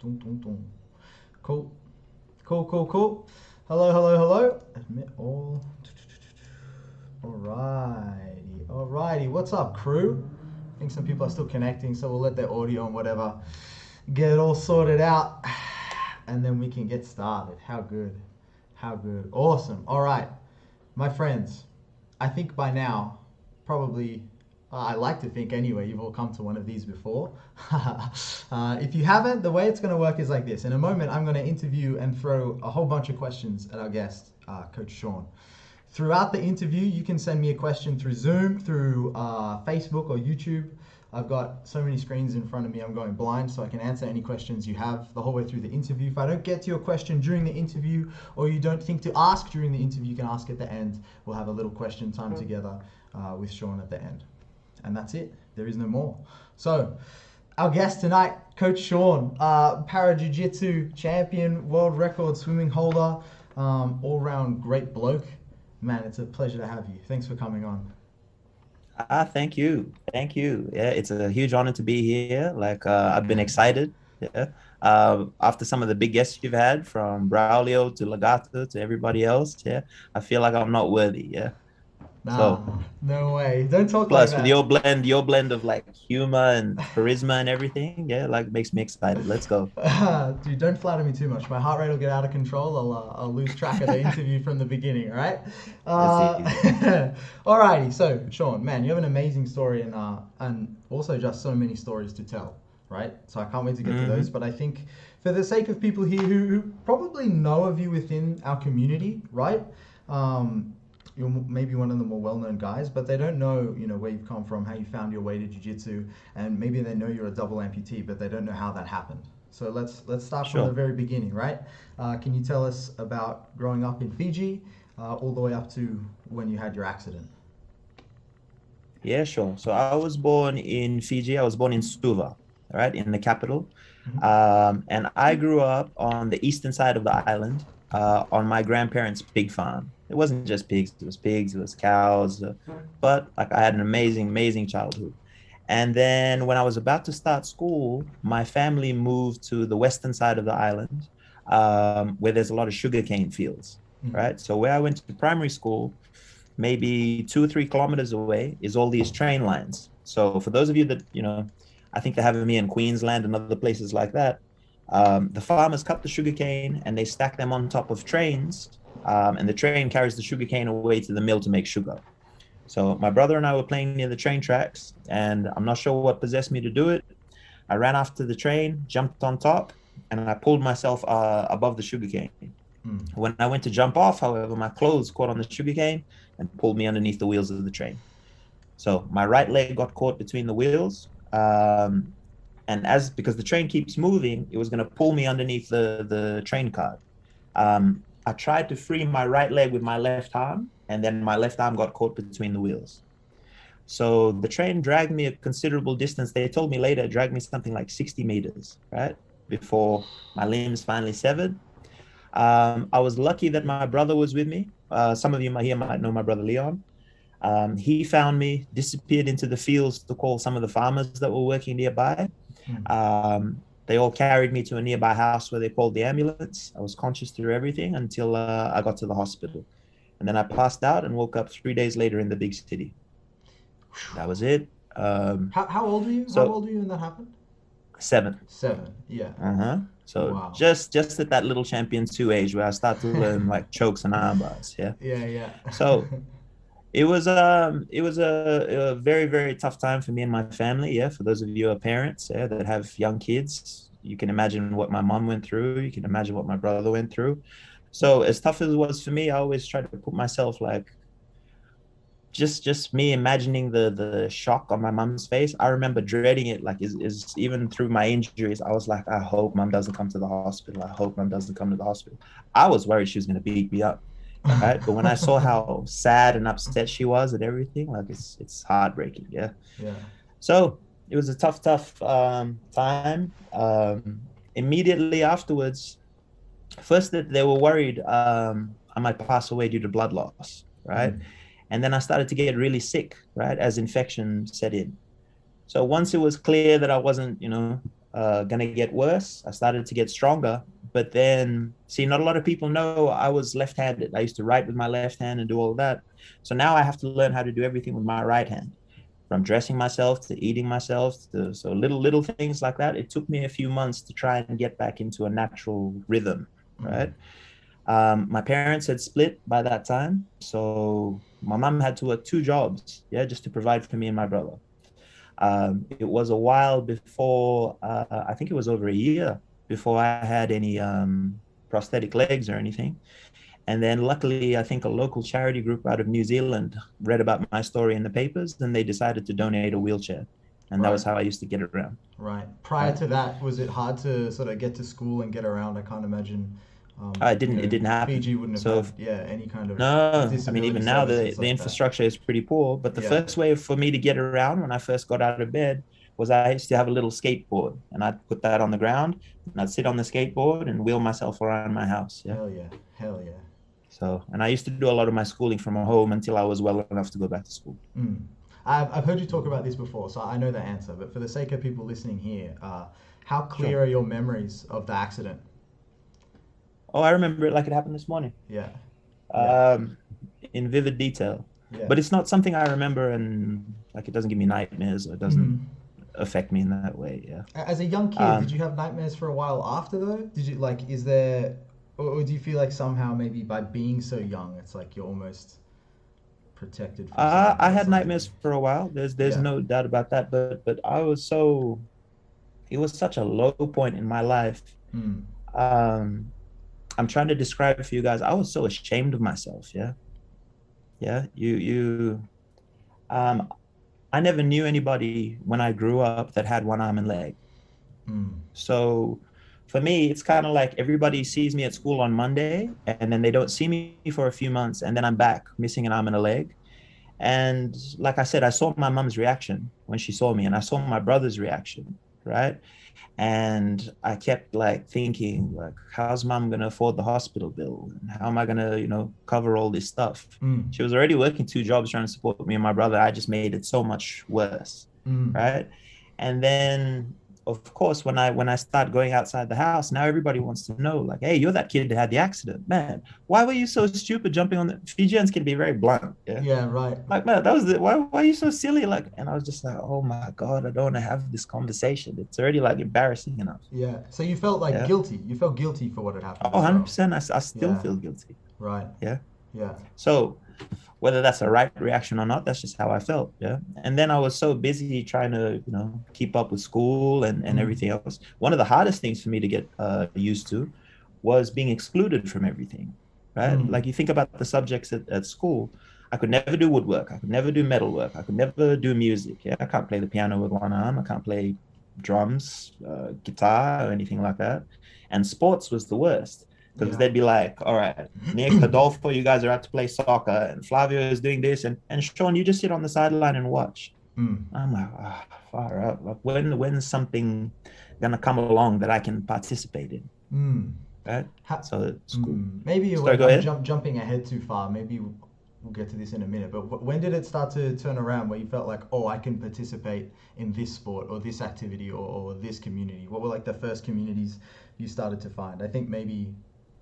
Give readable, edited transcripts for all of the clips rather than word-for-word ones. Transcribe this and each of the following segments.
Dun, dun, dun. Cool. Cool, cool, cool. Hello, hello, hello. Admit all. Alrighty, alrighty. What's up, crew? I think some people are still connecting, so we'll let their audio and whatever get it all sorted out, and then we can get started. How good? How good? Awesome. All right, my friends. I think by now, probably, I like to think anyway, you've all come to one of these before. If you haven't, the way it's going to work is like this. In a moment, I'm going to interview and throw a whole bunch of questions at our guest, Coach Sean. Throughout the interview, you can send me a question through Zoom, through Facebook or YouTube. I've got so many screens in front of me, I'm going blind, so I can answer any questions you have the whole way through the interview. If I don't get to your question during the interview, or you don't think to ask during the interview, you can ask at the end. We'll have a little question time together with Sean at the end. And that's it. There is no more. So, our guest tonight, Coach Sean, para jiu-jitsu champion, world record swimming holder, all-round great bloke. Man, it's a pleasure to have you. Thanks for coming on. Thank you. Thank you. Yeah, it's a huge honor to be here. I've been excited. Yeah. After some of the big guests you've had, from Braulio to Legato to everybody else. Yeah. I feel like I'm not worthy. Yeah. Nah, So no way. Don't talk like plus with that. your blend of like humor and charisma and everything, yeah, like makes me excited. Let's go. Dude, don't flatter me too much. My heart rate will get out of control. I'll lose track of the interview from the beginning, all right? That's easy. Alrighty, so Sean, man, you have an amazing story and also just so many stories to tell, right? So I can't wait to get to those. Hmm. But I think for the sake of people here who probably know of you within our community, right? You're maybe one of the more well-known guys, but they don't know, where you've come from, how you found your way to jiu-jitsu, and maybe they know you're a double amputee, but they don't know how that happened. So let's start from the Sure. very beginning, right? Can you tell us about growing up in Fiji, all the way up to when you had your accident? Yeah, sure. So I was born in Fiji. I was born in Suva, right, in the capital. Hmm. And I grew up on the eastern side of the island, on my grandparents' pig farm. It wasn't just pigs, it was cows. But like I had an amazing, amazing childhood. And then when I was about to start school, my family moved to the western side of the island, where there's a lot of sugarcane fields, Hmm. right? So where I went to primary school, maybe 2 or 3 kilometers away, is all these train lines. So for those of you that, I think they have me in Queensland and other places like that, the farmers cut the sugarcane and they stack them on top of trains, and the train carries the sugarcane away to the mill to make sugar. So my brother and I were playing near the train tracks, and I'm not sure what possessed me to do it. I ran after the train, jumped on top, and I pulled myself above the sugarcane. Mm. When I went to jump off, however, my clothes caught on the sugarcane and pulled me underneath the wheels of the train. So my right leg got caught between the wheels. And as because the train keeps moving, it was going to pull me underneath the train car. I tried to free my right leg with my left arm, and then my left arm got caught between the wheels. So the train dragged me a considerable distance. They told me later it dragged me something like 60 meters, right? Before my limbs finally severed. I was lucky that my brother was with me. Some of you might here might know my brother Leon. He found me, disappeared into the fields to call some of the farmers that were working nearby. Mm. They all carried me to a nearby house where they called the ambulance. I was conscious through everything until I got to the hospital. And then I passed out and woke up 3 days later in the big city. That was it. How old were you? How So old were you when that happened? 7. 7. Yeah. Uh-huh. So Wow. just at that little champion 2 age where I start to learn like chokes and arm bars. Yeah. Yeah, yeah. So it was a very, very tough time for me and my family. Yeah. For those of you who are parents, yeah, that have young kids, you can imagine what my mom went through. You can imagine what my brother went through. So as tough as it was for me, I always try to put myself like just me imagining the shock on my mom's face. I remember dreading it, like is even through my injuries. I was like, I hope mom doesn't come to the hospital. I hope mom doesn't come to the hospital. I was worried she was going to beat me up, right? But when I saw how sad and upset she was and everything, like it's heartbreaking. Yeah. Yeah. So it was a tough time. Immediately afterwards, first that they were worried I might pass away due to blood loss, right? Mm. And then I started to get really sick, right, as infection set in. So once it was clear that I wasn't, gonna get worse. I started to get stronger, but then see, not a lot of people know I was left-handed. I used to write with my left hand and do all that. So now I have to learn how to do everything with my right hand, from dressing myself to eating myself to so little things like that. It took me a few months to try and get back into a natural rhythm, right? My parents had split by that time, so my mom had to work two jobs, yeah, just to provide for me and my brother. It was a while before, I think it was over a year before I had any prosthetic legs or anything. And then luckily, I think a local charity group out of New Zealand read about my story in the papers, and they decided to donate a wheelchair. And that was how I used to get around. Right. Prior to that, was it hard to sort of get to school and get around? I can't imagine. It didn't happen. Fiji wouldn't have had, any kind of no, I mean, disability even now services the like infrastructure is pretty poor. But the first way for me to get around when I first got out of bed was I used to have a little skateboard, and I'd put that on the ground, and I'd sit on the skateboard and wheel myself around my house. Yeah. Hell yeah. So, and I used to do a lot of my schooling from home until I was well enough to go back to school. I've heard you talk about this before, so I know the answer. But for the sake of people listening here, how clear are your memories of the accident? Oh, I remember it like it happened this morning. Yeah. In vivid detail. Yeah. But it's not something I remember, and like it doesn't give me nightmares, or it doesn't affect me in that way. Yeah. As a young kid, did you have nightmares for a while after though? Did you is there, or do you feel like somehow maybe by being so young, it's like you're almost protected from I had nightmares for a while. There's no doubt about that. But I was it was such a low point in my life. I'm trying to describe it for you guys. I was so ashamed of myself. Yeah. I never knew anybody when I grew up that had one arm and leg. So for me, it's kind of like everybody sees me at school on Monday, and then they don't see me for a few months, and then I'm back missing an arm and a leg. And like I said, I saw my mom's reaction when she saw me, and I saw my brother's reaction, right? And I kept like thinking, like, how's mom gonna afford the hospital bill? And how am I gonna, cover all this stuff? She was already working two jobs trying to support me and my brother. I just made it so much worse, right? And then, of course, when I start going outside the house, now everybody wants to know, like, hey, you're that kid that had the accident, man. Why were you so stupid jumping on the Fijians can be very blunt. Yeah, right. Like, man, that was why are you so silly? Like, and I was just like, oh my God, I don't want to have this conversation. It's already like embarrassing enough. Yeah. So you felt like guilty. You felt guilty for what had happened. Oh, 100%. I still feel guilty. Right. Yeah. Yeah. So whether that's a right reaction or not, that's just how I felt. Yeah. And then I was so busy trying to, keep up with school and everything else. One of the hardest things for me to get used to was being excluded from everything, right? Like you think about the subjects at school, I could never do woodwork. I could never do metalwork. I could never do music. Yeah. I can't play the piano with one arm. I can't play drums, guitar or anything like that. And sports was the worst. Because they'd be like, all right, Nick, Adolfo, you guys are out to play soccer, and Flavio is doing this, and Sean, you just sit on the sideline and watch. I'm like, far out. Like, when's something gonna come along that I can participate in? Right? So it's cool. Maybe I'm jumping ahead too far. Maybe we'll get to this in a minute. But when did it start to turn around where you felt like, oh, I can participate in this sport or this activity or this community? What were like the first communities you started to find? I think maybe,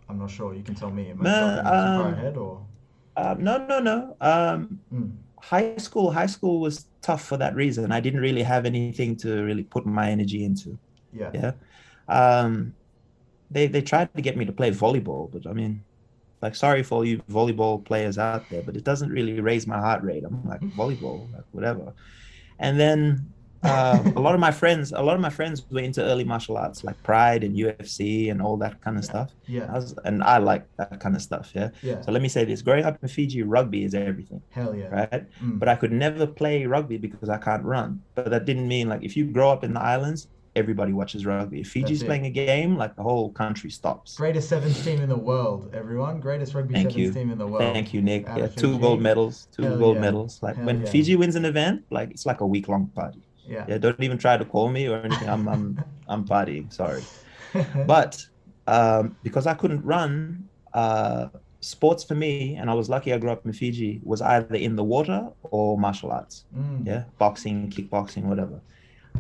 I'm not sure. You can tell me. Am I jumping too far ahead or? No. High school was tough for that reason. I didn't really have anything to really put my energy into. Yeah. They tried to get me to play volleyball, but I mean, like, sorry for all you volleyball players out there, but it doesn't really raise my heart rate. I'm like, volleyball, like, whatever. And then a lot of my friends were into early martial arts, like Pride and UFC and all that kind of stuff. And I like that kind of stuff. So let me say this: growing up in Fiji, rugby is everything. Hell yeah. Right. But I could never play rugby because I can't run. But that didn't mean, like, if you grow up in the islands, everybody watches rugby. If Fiji's playing a game, like, the whole country stops. Greatest sevens team in the world, everyone. Greatest rugby sevens team in the world. Thank you, Nick. Yeah, two gold medals. Like, when Fiji wins an event, like, it's like a week-long party. Yeah, don't even try to call me or anything. I'm partying. Sorry. But because I couldn't run, sports for me, and I was lucky I grew up in Fiji, was either in the water or martial arts. Yeah, boxing, kickboxing, whatever.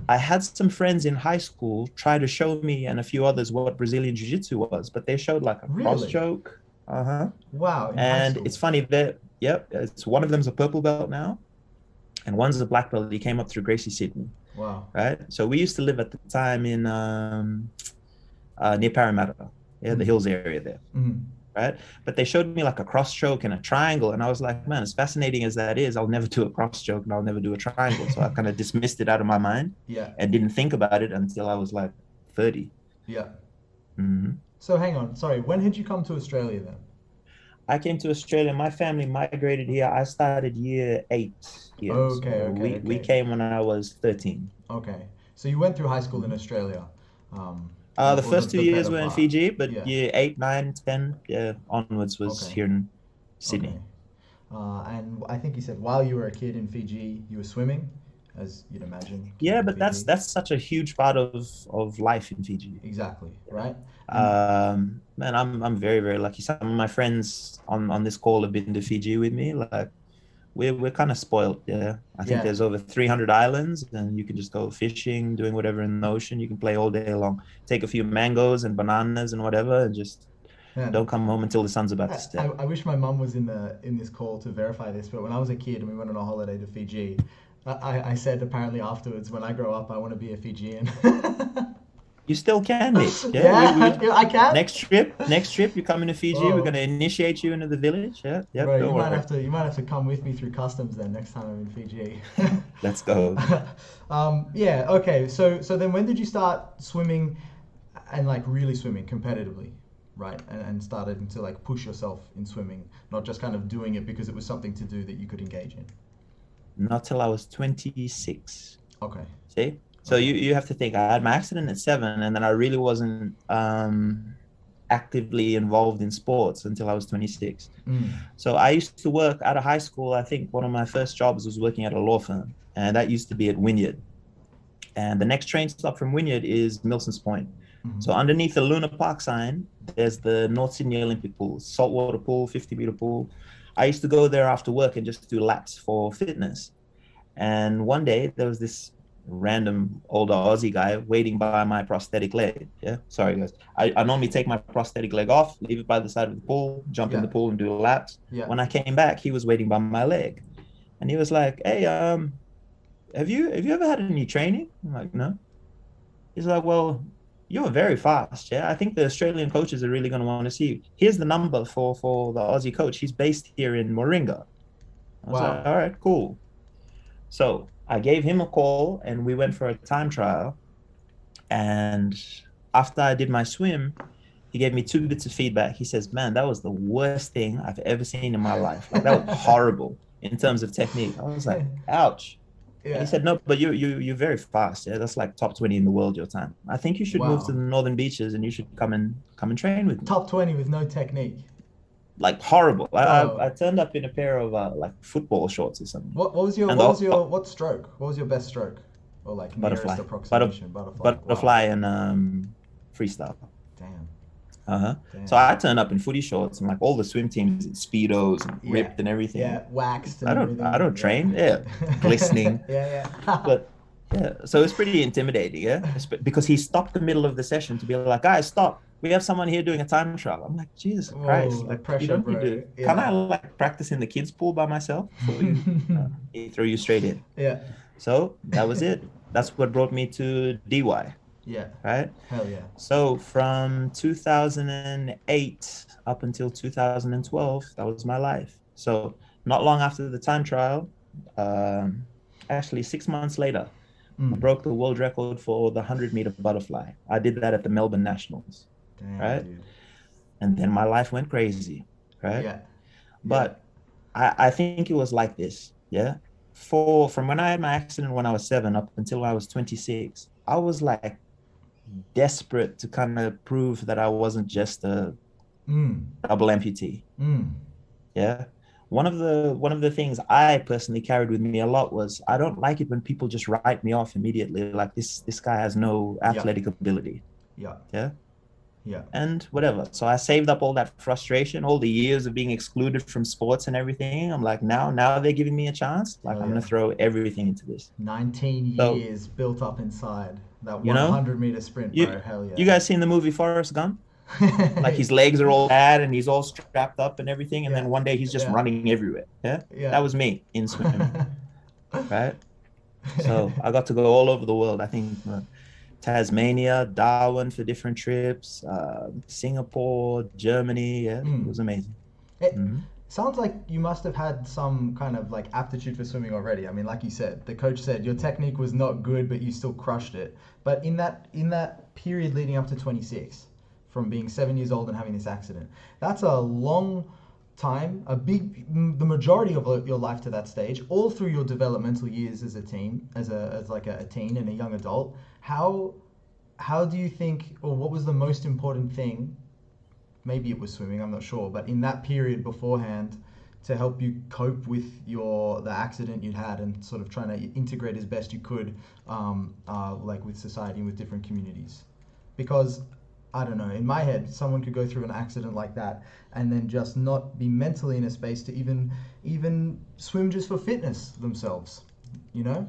I had some friends in high school try to show me and a few others what Brazilian Jiu-Jitsu was, but they showed like a cross Really? choke. Uh-huh. Wow, in high And school. it's funny that, yep, it's one of them's a purple belt now, and one's a black belt. He came up through Gracie Sydney, Wow. right? So we used to live at the time in near Parramatta, yeah, the hills area there, right? But they showed me like a cross choke and a triangle, and I was like, man, as fascinating as that is, I'll never do a cross choke and I'll never do a triangle. So I kind of dismissed it out of my mind, Yeah. and didn't think about it until I was like 30. Yeah. Mm-hmm. So hang on, sorry. When did you come to Australia then? I came to Australia. My family migrated here. I started year 8 here. Okay, So okay, we okay. came when I was 13. Okay. So you went through high school in Australia, The or first two the years better were in part. Fiji, but Yeah. year 8, 9, 10, yeah, onwards was Okay. here in Sydney. Okay. And I think you said while you were a kid in Fiji, you were swimming, as you'd imagine, kids Yeah, in but Fiji. that's such a huge part of life in Fiji. Exactly, Yeah. right? And Man, I'm very, very lucky. Some of my friends on this call have been to Fiji with me. Like we're kind of spoiled. Yeah, I think yeah, there's over 300 islands, and you can just go fishing, doing whatever in the ocean. You can play all day long. Take a few mangoes and bananas and whatever, and just man, don't come home until the sun's about to I, set. I wish my mum was in this call to verify this, but when I was a kid and we went on a holiday to Fiji, I said apparently afterwards, when I grow up, I want to be a Fijian. You still can, Mitch. Yeah, Yeah, I can. next trip, you come into Fiji. We're Oh, gonna initiate you into the village. Yeah, yep. bro, Don't worry. you might have to come with me through customs then next time I'm in Fiji. Let's go. Yeah, okay. So then when did you start swimming and like really swimming competitively, right? And started to like push yourself in swimming, not just kind of doing it because it was something to do that you could engage in. Not till I was 26. Okay. See? So Okay. you have to think I had my accident at 7, and then I really wasn't actively involved in sports until I was 26. So I used to work out of high school. I think one of my first jobs was working at a law firm, and that used to be at Wynyard. And the next train stop from Wynyard is Milsons Point. So underneath the Luna Park sign, there's the North Sydney Olympic pool, saltwater pool, 50-meter pool. I used to go there after work and just do laps for fitness. And one day there was this random older Aussie guy waiting by my prosthetic leg. Yeah, sorry guys. I normally take my prosthetic leg off, leave it by the side of the pool, jump in the pool and do laps. Yeah. When I came back, he was waiting by my leg, and he was like, "Hey, have you ever had any training?" I'm like, "No." He's like, "Well, you're very fast. Yeah, I think the Australian coaches are really going to want to see you. Here's the number for the Aussie coach. He's based here in Moringa." I was like, "All right, cool." So I gave him a call and we went for a time trial. And after I did my swim, he gave me 2 bits of feedback. He says, "Man, that was the worst thing I've ever seen in my life. Like that was horrible in terms of technique." I was like, "Ouch." Yeah. He said, "No, but you're very fast. Yeah, that's like top 20 in the world your time. I think you should move to the northern beaches and you should come and train with me." Top 20 with no technique. Like horrible. I turned up in a pair of like football shorts or something. What stroke? What was your best stroke? Or like butterfly. nearest approximation? Butterfly and freestyle. Damn. Damn. So I turned up in footy shorts and like all the swim teams in speedos and ripped and everything. Yeah, waxed. And I don't train. Yeah, glistening. Yeah. But yeah, so it's pretty intimidating. Yeah, because he stopped the middle of the session to be like, "Guys, stop. We have someone here doing a time trial." I'm like, "Jesus Christ! Like, pressure, you don't bro. need to. Yeah. Can I like practice in the kids' pool by myself before he throw you straight in?" Yeah. So that was it. That's what brought me to DY. Yeah. Right? Hell yeah. So from 2008 up until 2012, that was my life. So not long after the time trial, actually 6 months later, I broke the world record for the 100-meter butterfly. I did that at the Melbourne Nationals. Damn, right? Dude. And then my life went crazy, right? Yeah. But I think it was like this, yeah? From when I had my accident when I was 7 up until I was 26, I was like desperate to kind of prove that I wasn't just a double amputee. Yeah. One of the things I personally carried with me a lot was I don't like it when people just write me off immediately, like this guy has no athletic ability. Yeah. Yeah. Yeah. and whatever. So I saved up all that frustration, all the years of being excluded from sports and everything. I'm like, now they're giving me a chance. Like Hell I'm gonna yeah. throw everything into this. 19 So, years built up inside that you know, 100-meter sprint, you bro. Hell you yeah. guys seen the movie Forrest Gump? Like his legs are all bad and he's all strapped up and everything, and Yeah. then one day he's just Yeah. running everywhere. Yeah, Yeah. that was me in swimming, right? So I got to go all over the world. I think Tasmania, Darwin for different trips, Singapore, Germany. Yeah, it Mm. was amazing. It Hmm. sounds like you must have had some kind of like aptitude for swimming already. I mean, like you said, the coach said your technique was not good, but you still crushed it. But in that period leading up to 26, from being 7 years old and having this accident, that's a long time, the majority of your life to that stage, all through your developmental years as a teen, as like a teen and a young adult. How do you think, or what was the most important thing, maybe it was swimming, I'm not sure, but in that period beforehand, to help you cope with the accident you'd had and sort of trying to integrate as best you could, like with society and with different communities? Because I don't know, in my head, someone could go through an accident like that and then just not be mentally in a space to even swim just for fitness themselves, you know?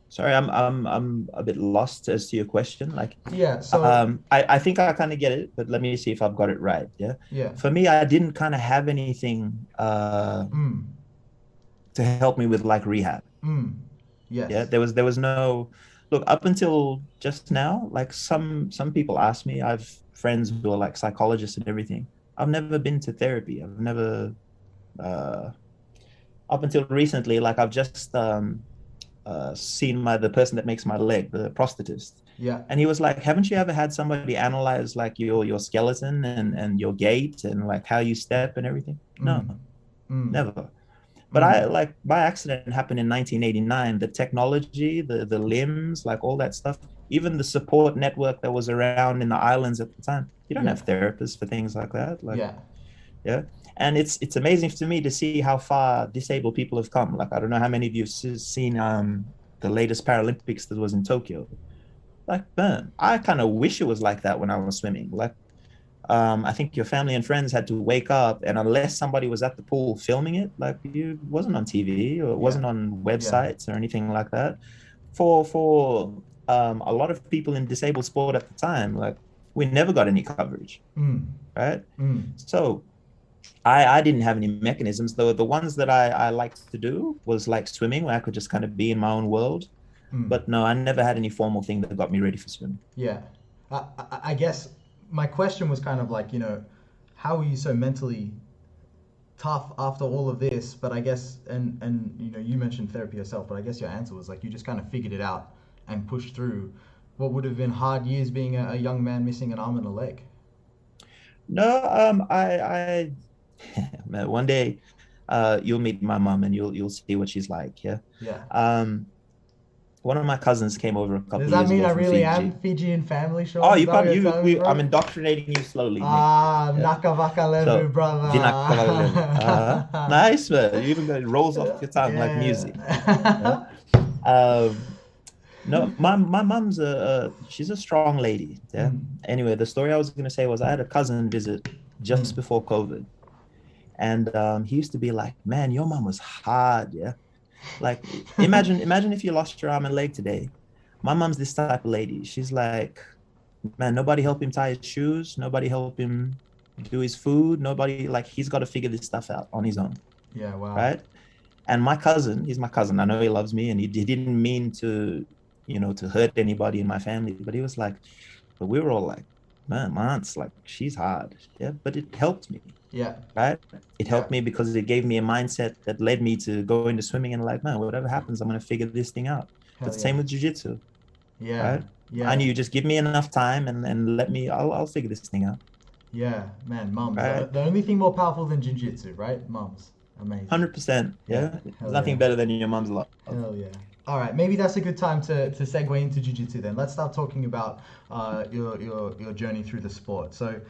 Sorry, I'm a bit lost as to your question. Like, Yeah. So I think I kind of get it, but let me see if I've got it right. Yeah. yeah. For me, I didn't kind of have anything Mm. to help me with like rehab. Mm. Yeah, Yes. there was no look up until just now. Like some people ask me, I've friends who are like psychologists and everything. I've never been to therapy. I've never uh, up until recently. Like I've just seen the person that makes my leg, the prosthetist, Yeah. and he was like, "Haven't you ever had somebody analyze like your skeleton and your gait and like how you step and everything?" No, Mm. Mm. never. But I Mm. like my accident happened in 1989. The technology, the limbs, like all that stuff, even the support network that was around in the islands at the time. You don't Yeah. have therapists for things like that. Like, Yeah. yeah. And it's amazing to me to see how far disabled people have come. Like, I don't know how many of you have seen the latest Paralympics that was in Tokyo. Like, man, I kind of wish it was like that when I was swimming. Like, I think your family and friends had to wake up, and unless somebody was at the pool filming it, like you wasn't on TV or it Yeah. wasn't on Yeah. websites or anything like that. For a lot of people in disabled sport at the time, like we never got any coverage, Mm. right? Mm. So I didn't have any mechanisms. Though the ones that I liked to do was like swimming, where I could just kind of be in my own world. Mm. But no, I never had any formal thing that got me ready for swimming. Yeah. I guess my question was kind of like, how are you so mentally tough after all of this? But I guess, and you mentioned therapy yourself, but I guess your answer was like you just kind of figured it out and pushed through what would have been hard years being a young man missing an arm and a leg. No, I man, one day, you'll meet my mom and you'll see what she's like. Yeah. Yeah. Um, one of my cousins came over a Does couple of that years mean ago I from really am Fiji. Fijian family, Oh, Sean? Is you that what can't. you're telling me, I'm bro? indoctrinating you slowly, Nick. Ah, Yeah. Nakavaka So, Levu, brother. Vinakavalev. Nice, man. You even got it rolls off your tongue like music. Yeah. Yeah. Um, no, my mom's she's a strong lady. Yeah. Mm. Anyway, the story I was gonna say was I had a cousin visit just Mm. before COVID, and he used to be like, "Man, your mom was hard." Yeah. Like imagine if you lost your arm and leg today. My mom's this type of lady. She's like, man, nobody help him tie his shoes. Nobody help him do his food. Nobody like he's got to figure this stuff out on his own, Yeah, wow. right? And my cousin, he's my cousin. I know he loves me, and he didn't mean to, to hurt anybody in my family. But he was like, but we were all like, man, my aunt's like she's hard, yeah. But it helped me, Yeah, right? It yeah, helped me because it gave me a mindset that led me to go into swimming and like, man, whatever happens, I'm gonna figure this thing out. hell But yeah. same with jujitsu, Yeah, right? I yeah, knew just give me enough time and let me, I'll figure this thing out, yeah. Man, mums. right? The only thing more powerful than jiu-jitsu, right? Mums. Amazing. 100%. Yeah, Yeah. There's hell yeah. nothing better than your mom's love. Hell yeah. All right, maybe that's a good time to segue into jiu-jitsu then. Let's start talking about your journey through the sport. So,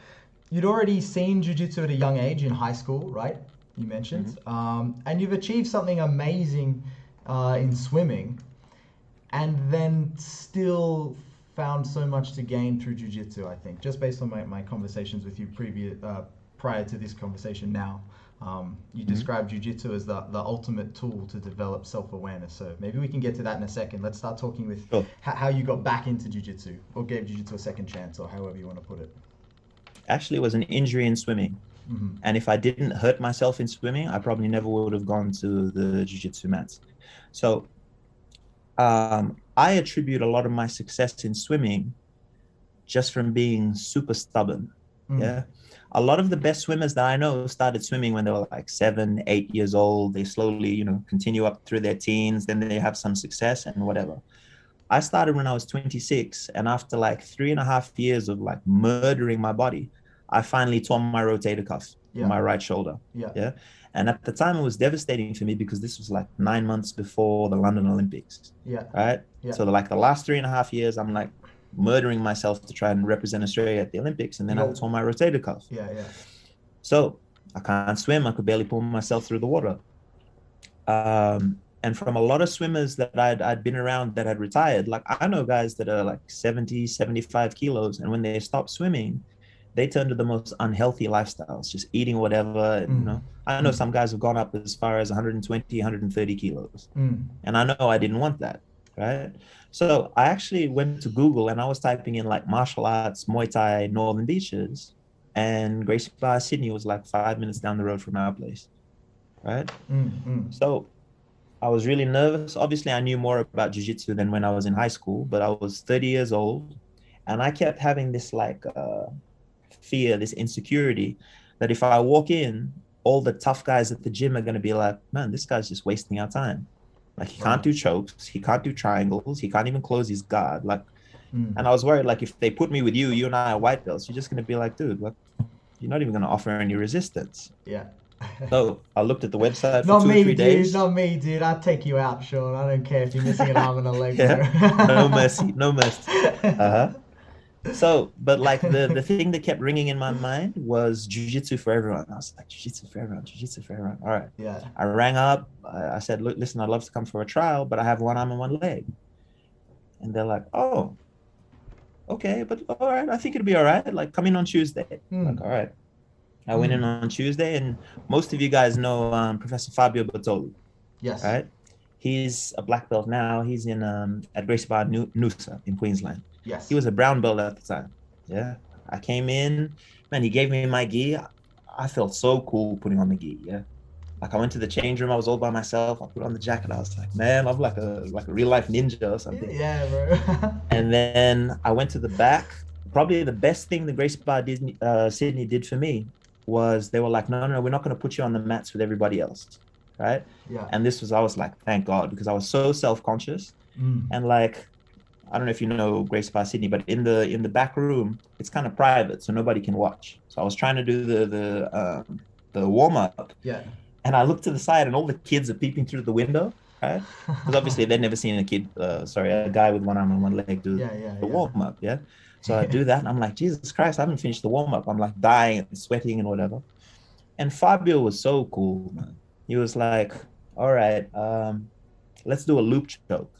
you'd already seen jiu-jitsu at a young age in high school, right? You mentioned, and you've achieved something amazing in swimming, and then still found so much to gain through jiu-jitsu, I think, just based on my conversations with you prior to this conversation now. You described jiu-jitsu as the ultimate tool to develop self-awareness. So maybe we can get to that in a second. Let's start talking with how you got back into jiu-jitsu, or gave jiu-jitsu a second chance, or however you want to put it. Actually, it was an injury in swimming. And if I didn't hurt myself in swimming, I probably never would have gone to the jiu-jitsu mats. So I attribute a lot of my success in swimming just from being super stubborn. Yeah. A lot of the best swimmers that I know started swimming when they were like 7, 8 years old. They slowly, continue up through their teens, then they have some success and whatever. I started when I was 26, and after like 3.5 years of like murdering my body, I finally tore my rotator cuff in my right shoulder. Yeah. And at the time, it was devastating for me because this was like 9 months before the London Olympics. Right. So like the last 3.5 years, I'm like murdering myself to try and represent Australia at the Olympics, and then I tore my rotator cuff. So I can't swim. I could barely pull myself through the water. And from a lot of swimmers that I'd been around that had retired, like I know guys that are like 70, 75 kilos, and when they stop swimming, they turn to the most unhealthy lifestyles, just eating whatever. I know some guys have gone up as far as 120, 130 kilos. And I know I didn't want that, right? So I actually went to Google and I was typing in like martial arts, Muay Thai, Northern Beaches, and Gracie Bar, Sydney was like 5 minutes down the road from our place, right? So I was really nervous. Obviously, I knew more about jiu-jitsu than when I was in high school, but I was 30 years old, and I kept having this like fear, this insecurity that if I walk in, all the tough guys at the gym are going to be like, man, this guy's just wasting our time. Like he can't do chokes, he can't do triangles, he can't even close his guard. Like, and I was worried, like if they put me with you and I are white belts, you're just going to be like, dude, what? You're not even going to offer any resistance. So I looked at the website for 2 or 3 days. Not me, dude. I'd take you out, Sean. I don't care if you're missing an arm and a leg. No mercy, no mercy. So, but like the thing that kept ringing in my mind was jiu-jitsu for everyone. I was like, jiu-jitsu for everyone, jiu-jitsu for everyone. All right. I rang up. I said, look, listen, I'd love to come for a trial, but I have one arm and one leg. And they're like, oh, okay, but all right. I think it'll be all right. Like, come in on Tuesday. Like, all right. I went in on Tuesday, and most of you guys know Professor Fabio Bertoli. Right? He's a black belt now. He's in at Gracie Bar Noosa in Queensland. He was a brown belt at the time. Yeah. I came in, man, he gave me my gi. I felt so cool putting on the gi. Yeah. Like I went to the change room, I was all by myself. I put on the jacket. I was like, man, I'm like a real life ninja or something. Yeah, bro. And then I went to the back. Probably the best thing the Gracie Bar Sydney did for me was they were like, no, we're not going to put you on the mats with everybody else. Right. And I was like, thank God, because I was so self-conscious. And like, I don't know if you know Gracie Bar Sydney, but in the back room, it's kind of private, so nobody can watch. So I was trying to do the warm up. And I looked to the side, and all the kids are peeping through the window, right? Because obviously they'd never seen a guy with one arm and one leg do the warm up. Yeah. So I do that, and I'm like, Jesus Christ, I haven't finished the warm up. I'm like dying and sweating and whatever. And Fabio was so cool, man. He was like, all right, let's do a loop choke.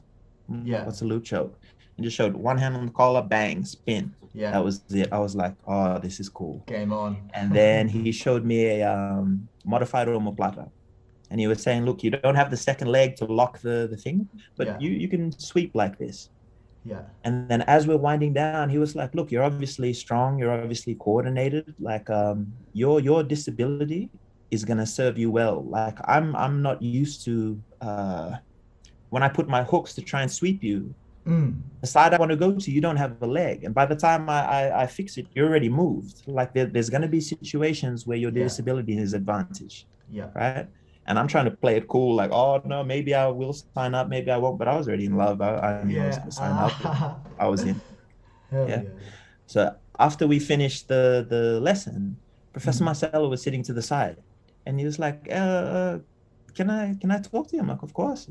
What's a loop choke? And just showed one hand on the collar, bang, spin. That was it. I was like, oh, this is cool. Game on. And then he showed me a modified omoplata. And he was saying, look, you don't have the second leg to lock the thing, but you can sweep like this. And then as we're winding down, he was like, look, you're obviously strong. You're obviously coordinated. Like your disability is going to serve you well. Like I'm not used to, when I put my hooks to try and sweep you, the side I want to go to, you don't have a leg. And by the time I fix it, you're already moved. Like there's going to be situations where your disability is advantage. Right. And I'm trying to play it cool. Like, oh no, maybe I will sign up. Maybe I won't, but I was already in love. I knew I was going to sign up. I was in. So after we finished the lesson, Professor Marcelo was sitting to the side, and he was like, can I talk to you? I'm like, of course.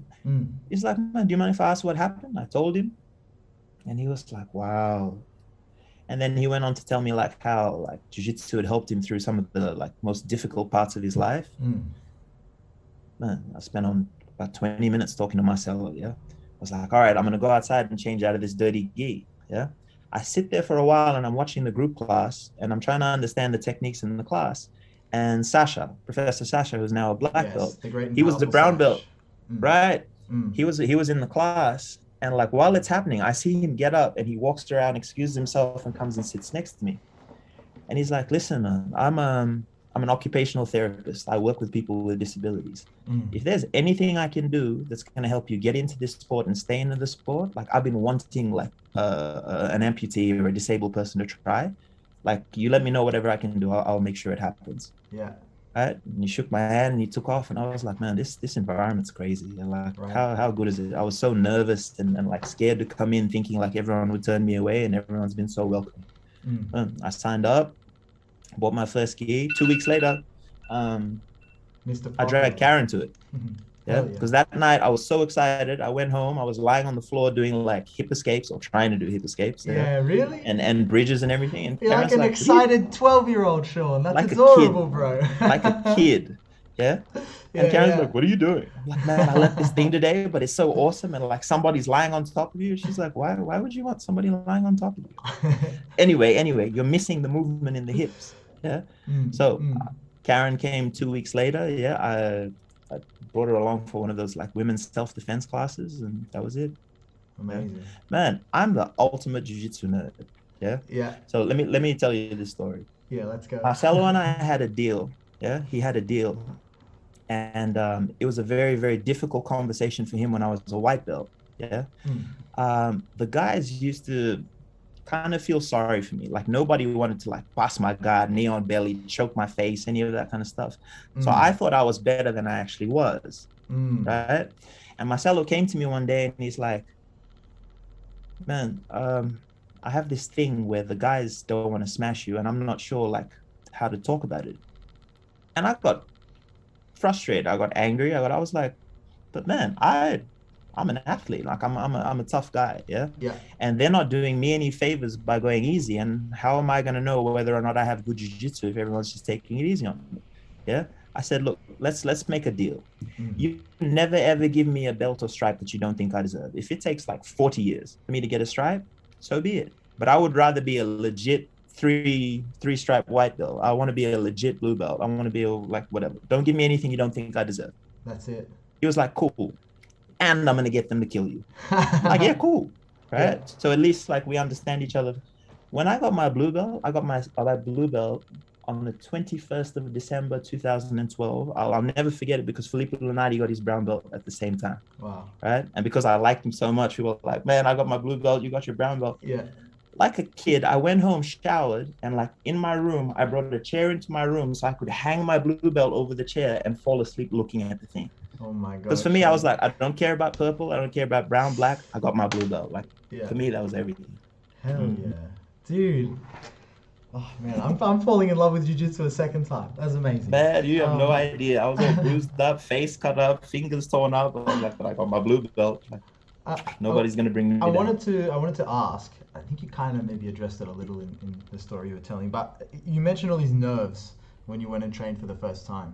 He's like, man, do you mind if I ask what happened? I told him. And he was like, wow. And then he went on to tell me like how like jiu-jitsu had helped him through some of the like most difficult parts of his life. Man, I spent on about 20 minutes talking to Marcelo. I was like, all right, I'm going to go outside and change out of this dirty gi. Yeah. I sit there for a while and I'm watching the group class and I'm trying to understand the techniques in the class. And Sasha, Professor Sasha, who's now a black Yes, belt, the great and he was the powerful brown belt, Sash. Mm. right? Mm. He was in the class, and like while it's happening, I see him get up and he walks around, excuses himself, and comes and sits next to me. And he's like, "Listen, man, I'm an occupational therapist. I work with people with disabilities. Mm. If there's anything I can do that's going to help you get into this sport and stay into the sport, like I've been wanting like an amputee or a disabled person to try, like you let me know whatever I can do. I'll make sure it happens." Yeah. Right? And he shook my hand and he took off, and I was like, "Man, this environment's crazy. And like, Right. how good is it?" I was so nervous and like scared to come in, thinking like everyone would turn me away, and everyone's been so welcoming. Mm. I signed up, bought my first gi. 2 weeks later, um, Mr. I dragged Popular. Karen to it. Yeah, Hell yeah. because that night I was so excited. I went home. I was lying on the floor doing like hip escapes or trying to do hip escapes. Yeah, really? And bridges and everything. And You're like Karen's an like, "What are you-" excited 12-year-old, Sean. That's like a kid, adorable, bro. like a kid. Yeah. And Yeah, Karen's yeah. like, "What are you doing?" I'm like, "Man, I left this thing today, but it's so awesome." And like somebody's lying on top of you. She's like, why would you want somebody lying on top of you? Anyway, you're missing the movement in the hips. Yeah. Mm, So mm. Karen came 2 weeks later. Yeah. I brought her along for one of those like women's self-defense classes, and that was it. Yeah. Amazing. Man, I'm the ultimate jiu-jitsu nerd. Yeah. Yeah, So let me tell you this story. yeah, let's go. Marcelo and I had a deal. Yeah. He had a deal. And it was a very, very difficult conversation for him when I was a white belt. Yeah. The guys used to kind of feel sorry for me. Like nobody wanted to like bust my guard, knee on belly, choke my face, any of that kind of stuff. So I thought I was better than I actually was. Right. And Marcelo came to me one day and he's like, "Man, I have this thing where the guys don't want to smash you and I'm not sure like how to talk about it." And I got frustrated. I got angry. I was like, "But man, I'm an athlete. Like I'm a tough guy. Yeah. Yeah. And they're not doing me any favors by going easy. And how am I going to know whether or not I have good jiu-jitsu if everyone's just taking it easy on me?" Yeah. I said, "Look, let's make a deal. You never ever give me a belt or stripe that you don't think I deserve. If it takes like 40 years for me to get a stripe, so be it. But I would rather be a legit three stripe white belt. I want to be a legit blue belt. I want to be a, like whatever. Don't give me anything you don't think I deserve." That's it. He was like, "Cool. And I'm going to get them to kill you." I'm like, "Yeah, cool." Right. Yeah. So at least like we understand each other. When I got my blue belt, I got my blue belt on the 21st of December 2012. I'll never forget it because Felipe Lunardi got his brown belt at the same time. Wow. Right. And because I liked him so much, we were like, "Man, I got my blue belt. You got your brown belt." Yeah. Like a kid, I went home, showered, and like in my room, I brought a chair into my room so I could hang my blue belt over the chair and fall asleep looking at the thing. Oh my god. Because for me, I was like, I don't care about purple. I don't care about brown, black. I got my blue belt. Like for me, that was everything. Hell yeah. Dude. Oh man, I'm falling in love with jiu-jitsu a second time. That's amazing. Man, you have no idea. I was all bruised up, face cut up, fingers torn up. I was like, but I got my blue belt. Like, nobody's gonna bring me down. I wanted to ask. I think you kind of maybe addressed it a little in the story you were telling, but you mentioned all these nerves when you went and trained for the first time,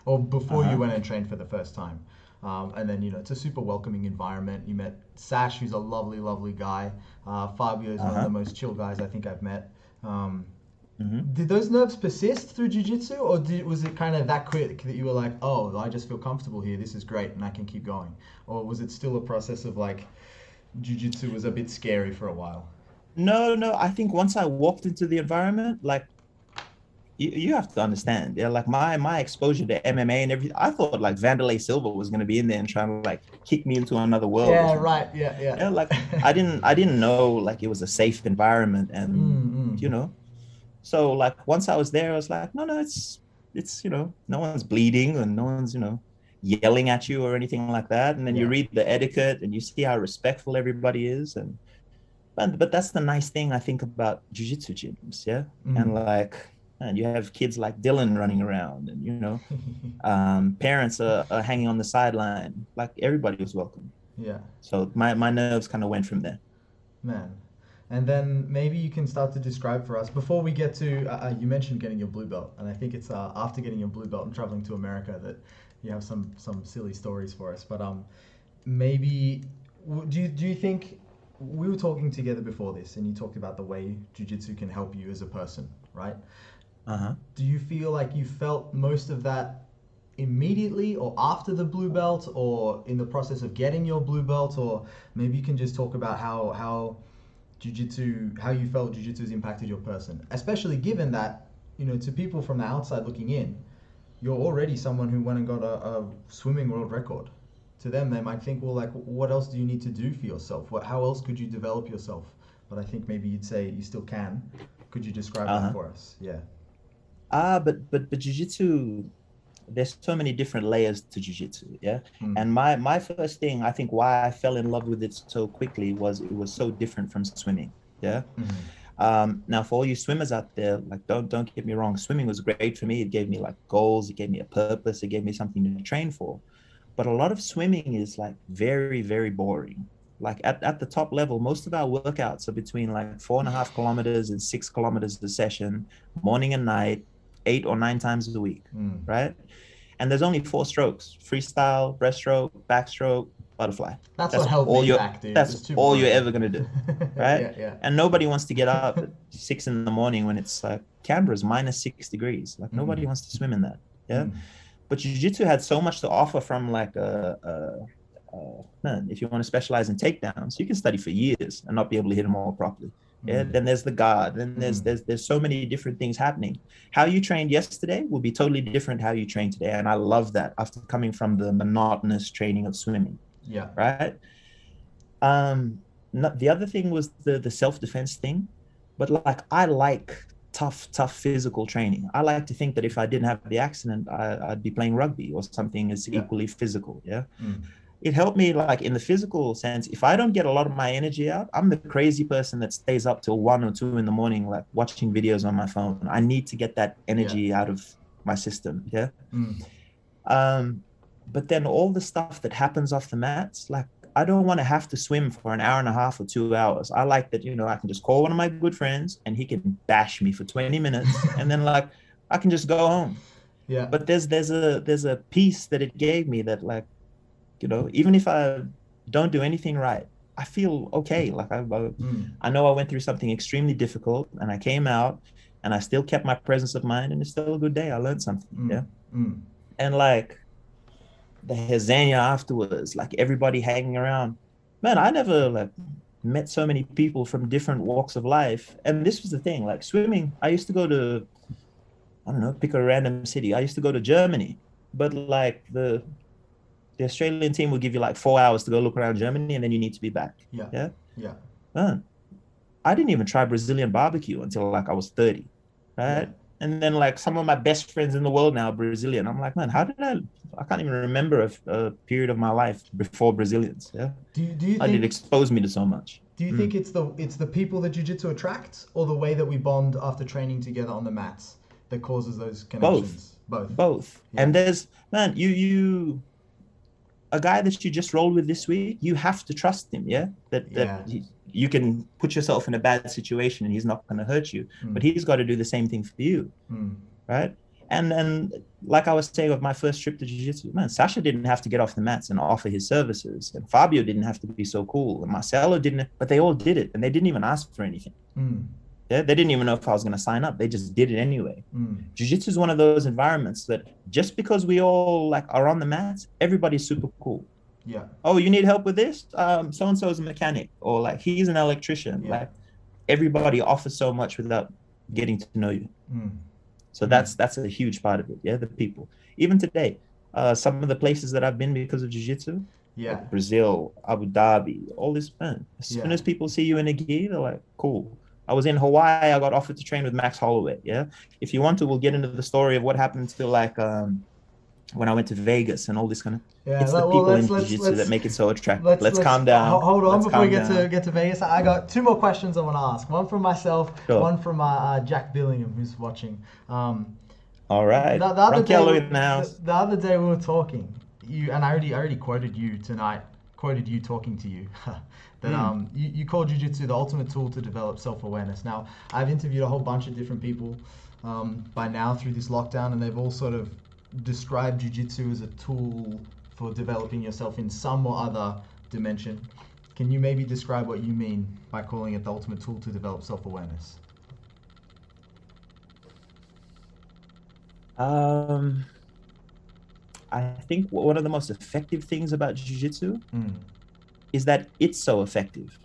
or before you went and trained for the first time. And then, it's a super welcoming environment. You met Sash, who's a lovely, lovely guy. Fabio is one of the most chill guys I think I've met. Did those nerves persist through jiu-jitsu, or was it kind of that quick that you were like, "Oh, I just feel comfortable here, this is great, and I can keep going"? Or was it still a process of like, jiu-jitsu was a bit scary for a while? No, I think once I walked into the environment, like, you have to understand, yeah, like my exposure to MMA and everything, I thought like Vanderlei Silva was going to be in there and trying to like kick me into another world. Yeah, right. Yeah. Like I didn't know like it was a safe environment, and so like once I was there, I was like, no, it's no one's bleeding and no one's yelling at you or anything like that. And then you read the etiquette and you see how respectful everybody is, but that's the nice thing I think about jiu-jitsu gyms, yeah. And like, and you have kids like Dylan running around, and parents are hanging on the sideline. Like everybody was welcome. Yeah. So my nerves kind of went from there. Man. And then maybe you can start to describe for us, before we get to, you mentioned getting your blue belt, and I think it's after getting your blue belt and traveling to America that you have some silly stories for us. But maybe, do you think we were talking together before this, and you talked about the way jiu-jitsu can help you as a person, right? Uh-huh. Do you feel like you felt most of that immediately or after the blue belt or in the process of getting your blue belt? Or maybe you can just talk about how jiu-jitsu, how you felt jiu-jitsu has impacted your person, especially given that, you know, to people from the outside looking in, you're already someone who went and got a swimming world record. To them, they might think, well, like, what else do you need to do for yourself? How else could you develop yourself? But I think maybe you'd say you still can. Could you describe that Uh-huh. for us? Yeah. But jiu-jitsu, there's so many different layers to jiu-jitsu, yeah. Mm. And my first thing, I think why I fell in love with it so quickly was it was so different from swimming, yeah. Mm-hmm. Now for all you swimmers out there, like don't get me wrong, swimming was great for me. It gave me like goals, it gave me a purpose, it gave me something to train for. But a lot of swimming is like very, very boring. Like at the top level, most of our workouts are between like 4.5 kilometers and 6 kilometers a session, morning and night, 8 or 9 times a week, Mm. right? And there's only 4 strokes: freestyle, breaststroke, backstroke, butterfly. That's what That's held all me you're back, dude. that's It's too all you're boring. ever gonna do, right? Yeah, yeah. And nobody wants to get up at 6 in the morning when it's like Canberra's -6 degrees. Like nobody wants to swim in that. Yeah. Mm. But jiu-jitsu had so much to offer from like man, if you want to specialize in takedowns, you can study for years and not be able to hit them all properly. Yeah. Then there's the guard. Then there's so many different things happening. How you trained yesterday will be totally different how you train today. And I love that after coming from the monotonous training of swimming. Yeah. Right. The other thing was the self-defense thing. But like I like tough physical training. I like to think that if I didn't have the accident, I'd be playing rugby or something as equally physical. Yeah. It helped me like in the physical sense. If I don't get a lot of my energy out, I'm the crazy person that stays up till 1 or 2 in the morning, like watching videos on my phone. I need to get that energy out of my system. Yeah. But then all the stuff that happens off the mats, like I don't want to have to swim for an hour and a half or 2 hours. I like that, you know, I can just call one of my good friends and he can bash me for 20 minutes and then like I can just go home. Yeah. But there's a piece that it gave me that like, you know, even if I don't do anything right, I feel okay. Like I know I went through something extremely difficult and I came out and I still kept my presence of mind and it's still a good day. I learned something. Yeah. And like the Hezania afterwards, like everybody hanging around. Man, I never like met so many people from different walks of life. And this was the thing, like swimming, I used to go to, I don't know, pick a random city. I used to go to Germany, but like the Australian team will give you like 4 hours to go look around Germany and then you need to be back. Yeah. Man, I didn't even try Brazilian barbecue until like I was 30, right? And then like some of my best friends in the world now are Brazilian. I'm like, man, how did I can't even remember a period of my life before Brazilians. Yeah. Do you think it exposed me to so much? Do you think it's the people that jiu-jitsu attracts or the way that we bond after training together on the mats that causes those connections? Both. Yeah. And there's, man, you a guy that you just rolled with this week, you have to trust him, yeah? That you can put yourself in a bad situation and he's not going to hurt you, but he's got to do the same thing for you, right? And like I was saying of my first trip to jiu-jitsu, man, Sasha didn't have to get off the mats and offer his services, and Fabio didn't have to be so cool, and Marcelo didn't, but they all did it, and they didn't even ask for anything. Yeah, they didn't even know if I was going to sign up. They just did it anyway. Jiu-jitsu is one of those environments that just because we all like are on the mats, everybody's super cool. Yeah. Oh, you need help with this? So-and-so is a mechanic, or like he's an electrician. Yeah. Like everybody offers so much without getting to know you. So that's a huge part of it. Yeah, the people. Even today, some of the places that I've been because of jiu-jitsu, like Brazil, Abu Dhabi, all this, man. As soon as people see you in a gi, they're like, cool. I was in Hawaii. I got offered to train with Max Holloway. Yeah. If you want to, we'll get into the story of what happened to like when I went to Vegas and all this kind of. It's the people in jiu-jitsu that make it so attractive. Let's calm down. Hold on before we get to Vegas. I got 2 more questions I want to ask. One from myself, one from Jack Billingham, who's watching. All right. The other day we were talking. And I already quoted you tonight. Quoted you talking to you. That you call jiu-jitsu the ultimate tool to develop self-awareness. Now, I've interviewed a whole bunch of different people by now through this lockdown, and they've all sort of described jiu-jitsu as a tool for developing yourself in some or other dimension. Can you maybe describe what you mean by calling it the ultimate tool to develop self-awareness? I think one of the most effective things about jiu-jitsu is that it's so effective.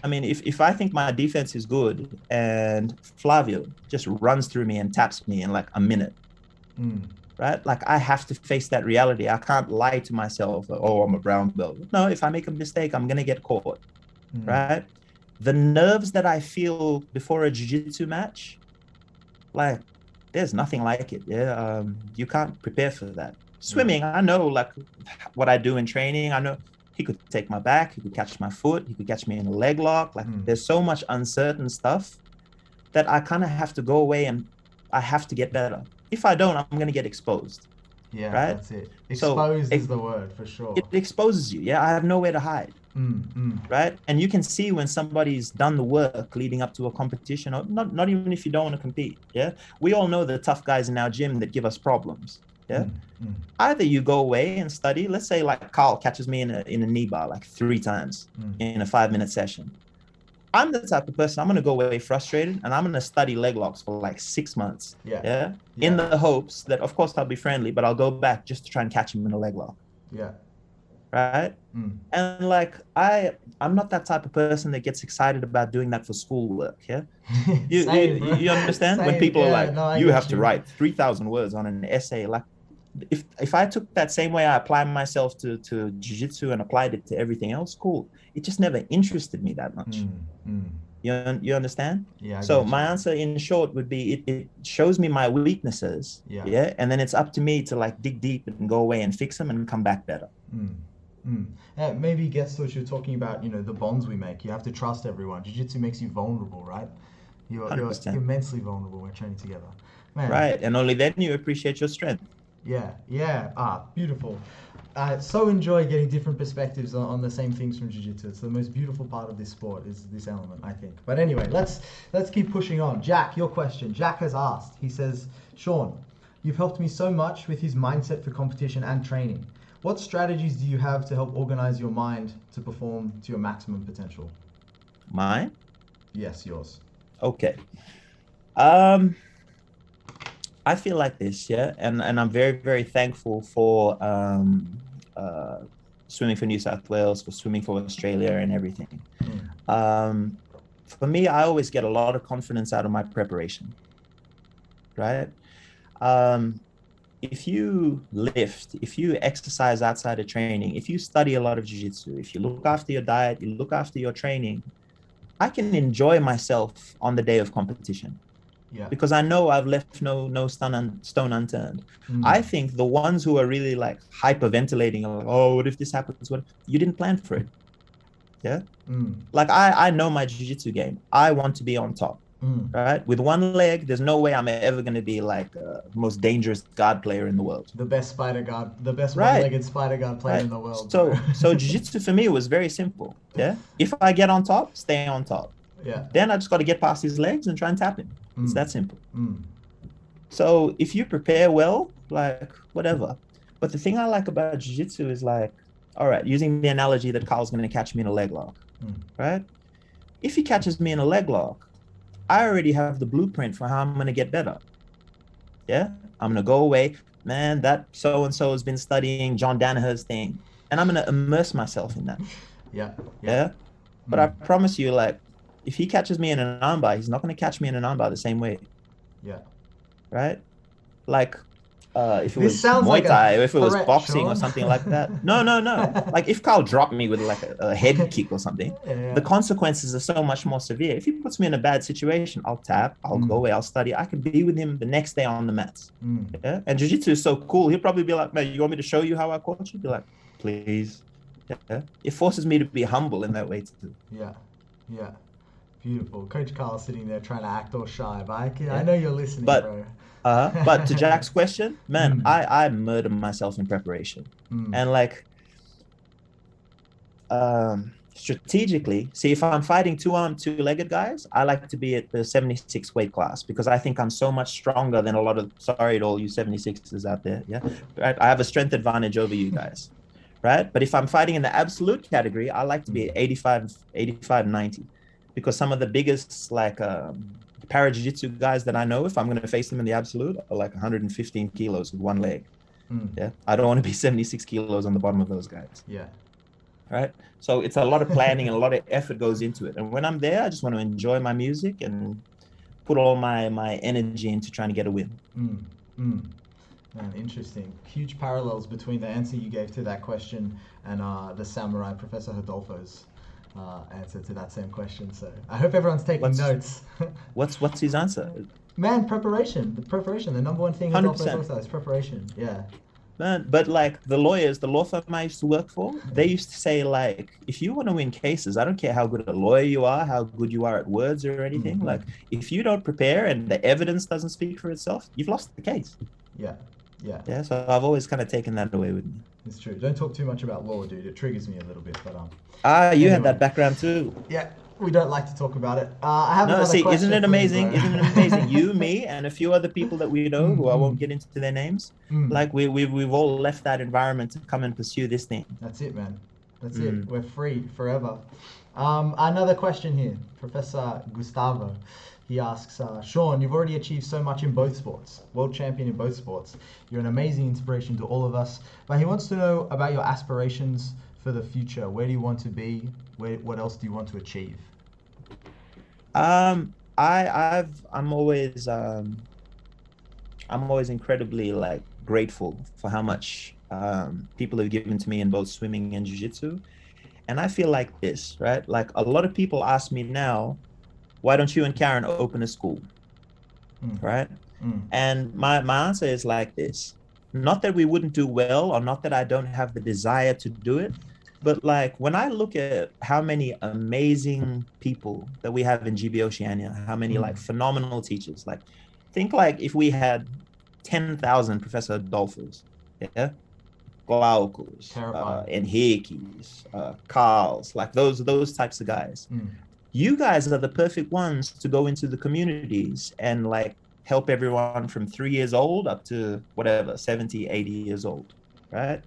I mean, if I think my defense is good and Flavio just runs through me and taps me in like a minute, right? Like I have to face that reality. I can't lie to myself, oh, I'm a brown belt. No, if I make a mistake, I'm going to get caught, right? The nerves that I feel before a jiu-jitsu match, like there's nothing like it. Yeah. You can't prepare for that. Swimming, I know like what I do in training. I know he could take my back, he could catch my foot, he could catch me in a leg lock. Like there's so much uncertain stuff that I kind of have to go away and I have to get better. If I don't, I'm going to get exposed. Yeah, right? That's it. Exposed is the word for sure. It exposes you. Yeah, I have nowhere to hide. Right? And you can see when somebody's done the work leading up to a competition, or not even if you don't want to compete. Yeah, we all know the tough guys in our gym that give us problems. Yeah, either you go away and study. Let's say like Carl catches me in a knee bar like 3 times in a 5-minute session. I'm the type of person, I'm going to go away frustrated and I'm going to study leg locks for like 6 months. Yeah. In the hopes that, of course, I'll be friendly, but I'll go back just to try and catch him in a leg lock. Yeah. Right. And like, I'm not that type of person that gets excited about doing that for schoolwork. Yeah. You understand? When people are like, no, you have to write 3,000 words on an essay. Like, if I took that same way I apply myself to jiu-jitsu and applied it to everything else, cool. It just never interested me that much. You understand? Yeah. So my answer in short would be it shows me my weaknesses. Yeah. And then it's up to me to like dig deep and go away and fix them and come back better. Maybe gets to what you're talking about, you know, the bonds we make. You have to trust everyone. Jiu-jitsu makes you vulnerable, right? You're immensely vulnerable when training together. Man. Right. And only then you appreciate your strength. Yeah. Beautiful. So enjoy getting different perspectives on the same things from jiu-jitsu. It's the most beautiful part of this sport is this element, I think. But anyway, let's keep pushing on. Jack, your question. Jack has asked. He says, Sean, you've helped me so much with his mindset for competition and training. What strategies do you have to help organize your mind to perform to your maximum potential? Mine? Yes, yours. Okay. I feel like this, yeah, and I'm very, very thankful for swimming for New South Wales, for swimming for Australia and everything. For me, I always get a lot of confidence out of my preparation, right? If you lift, if you exercise outside of training, if you study a lot of jiu-jitsu, if you look after your diet, you look after your training, I can enjoy myself on the day of competition. Yeah. Because I know I've left no stone unturned. I think the ones who are really like hyperventilating, like, oh, what if this happens? What you didn't plan for it? Yeah. Like I know my jiu-jitsu game. I want to be on top. Right? With one leg, there's no way I'm ever going to be like the most dangerous guard player in the world. The best spider guard, the best one-legged spider guard player in the world. So jiu-jitsu for me was very simple. Yeah. If I get on top, stay on top. Yeah. Then I just got to get past his legs and try and tap him. It's that simple. So if you prepare well, like whatever. But the thing I like about jiu-jitsu is like, all right, using the analogy that Carl's going to catch me in a leg lock, right? If he catches me in a leg lock, I already have the blueprint for how I'm going to get better. Yeah. I'm going to go away, man, that so-and-so has been studying John Danaher's thing. And I'm going to immerse myself in that. Yeah. But I promise you, like, if he catches me in an armbar, he's not going to catch me in an armbar the same way. Yeah. Right? Like, if it was Muay Thai, or if it was boxing, Sean, or something like that. No. Like, if Carl dropped me with like a head kick or something, the consequences are so much more severe. If he puts me in a bad situation, I'll tap, I'll go away, I'll study. I can be with him the next day on the mats. Yeah? And jiu-jitsu is so cool. He'll probably be like, man, you want me to show you how I coach you? Be like, please. Yeah? It forces me to be humble in that way too. Yeah. Beautiful. Coach Carl sitting there trying to act all shy, but I know you're listening, bro. But to Jack's question, man, I murder myself in preparation. And like, strategically, see, if I'm fighting 2-armed, 2-legged guys, I like to be at the 76 weight class because I think I'm so much stronger than a lot of, sorry to all you 76ers out there. Yeah. Right? I have a strength advantage over you guys. right? But if I'm fighting in the absolute category, I like to be 85, 90, because some of the biggest like para jiu-jitsu guys that I know, if I'm going to face them in the absolute, are like 115 kilos with one leg. Yeah, I don't want to be 76 kilos on the bottom of those guys. Yeah. Right. So it's a lot of planning and a lot of effort goes into it. And when I'm there, I just want to enjoy my music and put all my energy into trying to get a win. Man, interesting. Huge parallels between the answer you gave to that question and the samurai Professor Hodolfo's answer to that same question. So I hope everyone's taking notes. What's his answer? Man, preparation. The number one thing Hodolfo talks about is preparation. Yeah. Man, but like the lawyers, the law firm I used to work for, they used to say, like, if you want to win cases, I don't care how good a lawyer you are, how good you are at words or anything. Like, if you don't prepare and the evidence doesn't speak for itself, you've lost the case. Yeah. So I've always kind of taken that away with me. It's true. Don't talk too much about law, dude. It triggers me a little bit, but you had that background too. Yeah. We don't like to talk about it. I have another question. Isn't it amazing? Isn't it amazing? You, me, and a few other people that we know, who I won't get into their names. Like we've all left that environment to come and pursue this thing. That's it, man. That's it. We're free forever. Another question here, Professor Gustavo. He asks, Sean, you've already achieved so much in both sports, world champion in both sports. You're an amazing inspiration to all of us. But he wants to know about your aspirations for the future. Where do you want to be? What else do you want to achieve? I'm always incredibly like grateful for how much people have given to me in both swimming and jiu-jitsu. And I feel like this, right? Like a lot of people ask me now, why don't you and Karen open a school? Right? And my answer is like this. Not that we wouldn't do well, or not that I don't have the desire to do it, but like when I look at how many amazing people that we have in GB Oceania, how many like phenomenal teachers, like think like if we had 10,000 Professor Adolfos, yeah, Glaukos, Enrique's, Carls, like those types of guys. You guys are the perfect ones to go into the communities and like help everyone from 3 years old up to whatever, 70, 80 years old, right?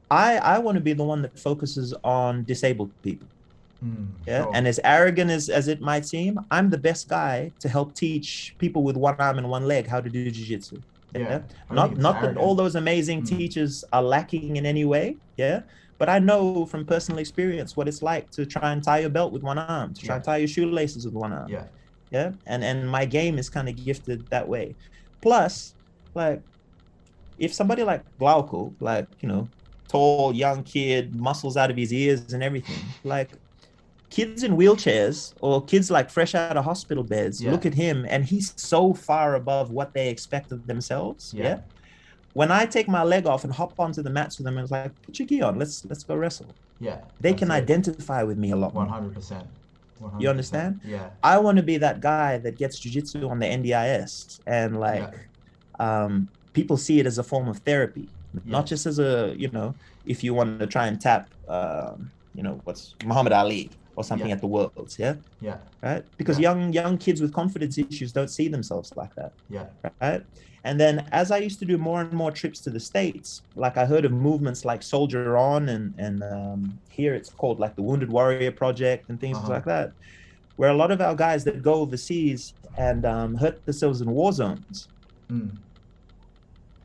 I want to be the one that focuses on disabled people. Sure. And as arrogant as it might seem, I'm the best guy to help teach people with one arm and one leg how to do jiu-jitsu. Not that all those amazing teachers are lacking in any way, but I know from personal experience what it's like to try and tie your belt with one arm, to try and tie your shoelaces with one arm. And my game is kind of gifted that way. Plus, like, if somebody like Glauco, like, you know, tall, young kid, muscles out of his ears and everything, like kids in wheelchairs or kids like fresh out of hospital beds, look at him and he's so far above what they expect of themselves. When I take my leg off and hop onto the mats with them, it's like, put your gi on, let's go wrestle. They can identify with me a lot more. 100%. You understand? I want to be that guy that gets jiu-jitsu on the NDIS and like people see it as a form of therapy, not just as a, you know, if you want to try and tap, you know, what's Muhammad Ali or something at the Worlds, right? Because young kids with confidence issues don't see themselves like that, right? And then as I used to do more and more trips to the States, like I heard of movements like Soldier On and here it's called like the Wounded Warrior Project and things like that, where a lot of our guys that go overseas and hurt themselves in war zones.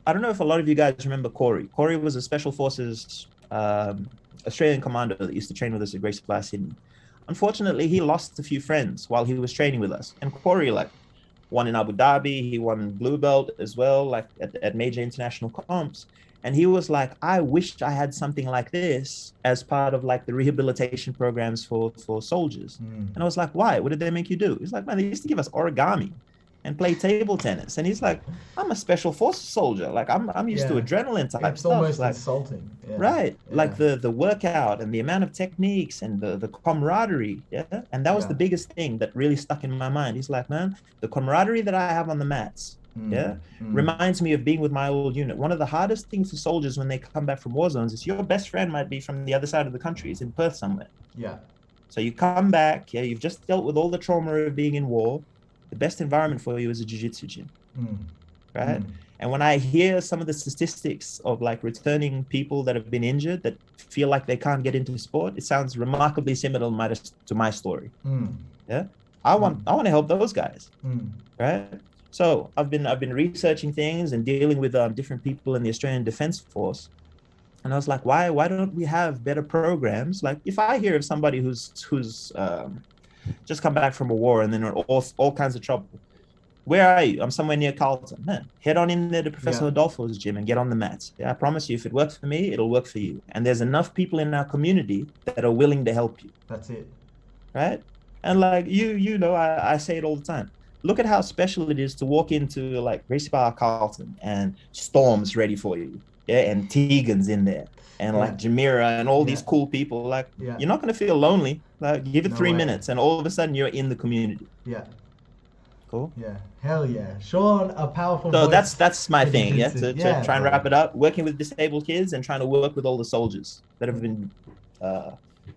I don't know if a lot of you guys remember Corey. Corey was a Special Forces Australian commando that used to train with us at Grace Supply Sydney. Unfortunately, he lost a few friends while he was training with us. And Corey, like, won in Abu Dhabi. He won Blue Belt as well, like at major international comps. And he was like, I wished I had something like this as part of like the rehabilitation programs for soldiers. And I was like, why? What did they make you do? He's like, man, they used to give us origami and play table tennis. And he's like, I'm a special forces soldier. Like I'm used to adrenaline type stuff. It's almost like, insulting. Right. Like the workout and the amount of techniques and the camaraderie. And that was the biggest thing that really stuck in my mind. He's like, man, the camaraderie that I have on the mats, reminds me of being with my old unit. One of the hardest things for soldiers when they come back from war zones is your best friend might be from the other side of the country. It's in Perth somewhere. So you come back, you've just dealt with all the trauma of being in war. The best environment for you is a jiu-jitsu gym, right? And when I hear some of the statistics of like returning people that have been injured that feel like they can't get into sport, it sounds remarkably similar to my story. Yeah, I want to help those guys, right? So I've been researching things and dealing with different people in the Australian Defence Force, and I was like, why don't we have better programs? Like if I hear of somebody who's just come back from a war and then all kinds of trouble. Where are you? I'm somewhere near Carlton. Man, head on in there to Professor Adolfo's gym and get on the mats. Yeah, I promise you, if it works for me, it'll work for you. And there's enough people in our community that are willing to help you. That's it. Right? And like you know, I say it all the time. Look at how special it is to walk into like Gracie Bar Carlton and Storm's ready for you. Yeah, and Tegan's in there. And like Jamira and all these cool people. Like you're not gonna feel lonely. Like give it 3 minutes and all of a sudden you're in the community. Yeah. Cool. Yeah, hell yeah, Sean, a powerful. So voice that's my thing. Yeah, to try and wrap it up. Working with disabled kids and trying to work with all the soldiers that have been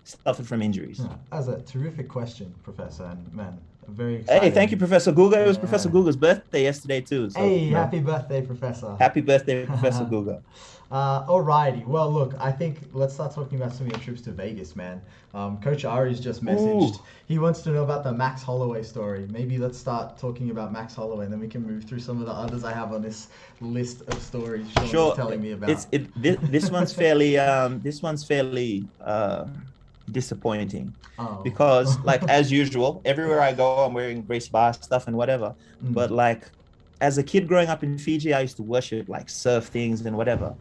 suffered from injuries. That's a terrific question, Professor, and man, very exciting. Hey, thank you, Professor Guga. It was Professor Guga's birthday yesterday too. So, hey, happy birthday, Professor. Happy birthday, Professor Guga. Alrighty. Well, look, I think let's start talking about some of your trips to Vegas, man. Coach Ari's just messaged. He wants to know about the Max Holloway story. Maybe let's start talking about Max Holloway, and then we can move through some of the others I have on this list of stories Sean was telling me about. This one's fairly disappointing because like as usual, everywhere I go, I'm wearing Gracie Bar stuff and whatever. But like as a kid growing up in Fiji, I used to worship like surf things and whatever.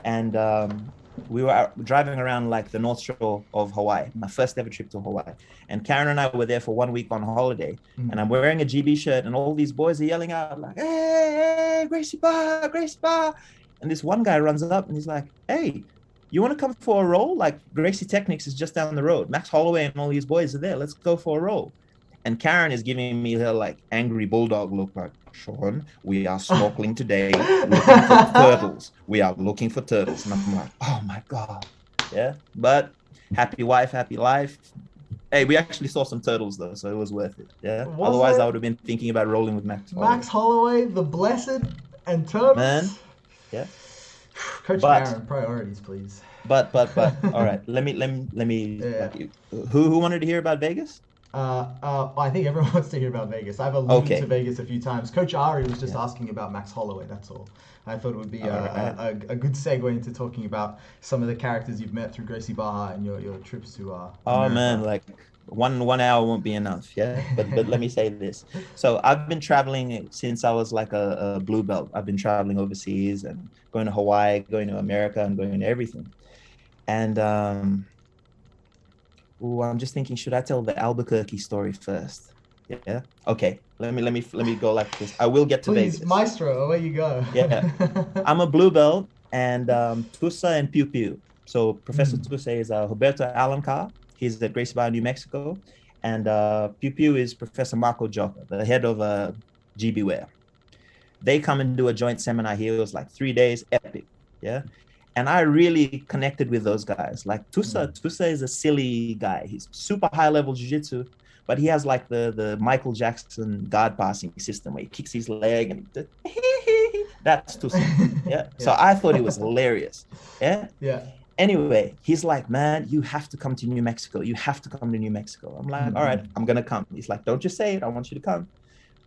And we were driving around like the North Shore of Hawaii, my first ever trip to Hawaii. And Karen and I were there for 1 week on holiday. And I'm wearing a GB shirt and all these boys are yelling out like, hey, Gracie Bar, Gracie Bar. And this one guy runs up and he's like, hey, you want to come for a roll? Like Gracie Technics is just down the road. Max Holloway and all these boys are there. Let's go for a roll. And Karen is giving me her like angry bulldog look like, Sean, we are snorkeling today looking for turtles. We are looking for turtles. And I'm like, oh my God. Yeah. But happy wife, happy life. Hey, we actually saw some turtles though, so it was worth it. Yeah. Otherwise, I would have been thinking about rolling with Max Holloway. Max Holloway, the Blessed, and turtles. Man. Yeah. Coach Karen, priorities, please. But all right. Let me. Yeah. Who wanted to hear about Vegas? I think everyone wants to hear about Vegas. I've alluded to Vegas a few times. Coach Ari was just asking about Max Holloway, that's all. I thought it would be a good segue into talking about some of the characters you've met through Gracie Barra and your trips to America. Man, like one hour won't be enough, yeah? But let me say this. So I've been traveling since I was like a blue belt. I've been traveling overseas and going to Hawaii, going to America, and going to everything. And I'm just thinking, should I tell the Albuquerque story first? Yeah. Okay. Let me go like this. I will get to Vegas. Please, Maestro, away you go. Yeah. I'm a blue belt and Tusa and Pew Pew. So Professor Tusa is Roberto Alencar. He's at Gracie Bar, New Mexico. And Pew Pew is Professor Marco Joka, the head of GB Wear. They come and do a joint seminar here. It was like 3 days, epic. Yeah. And I really connected with those guys. Like Tusa is a silly guy. He's super high level jiu-jitsu, but he has like the Michael Jackson guard passing system where he kicks his leg and that's Tusa. Yeah. So I thought it was hilarious. Yeah. Yeah. Anyway, he's like, man, you have to come to New Mexico. You have to come to New Mexico. I'm like, all right, I'm gonna come. He's like, don't just say it. I want you to come.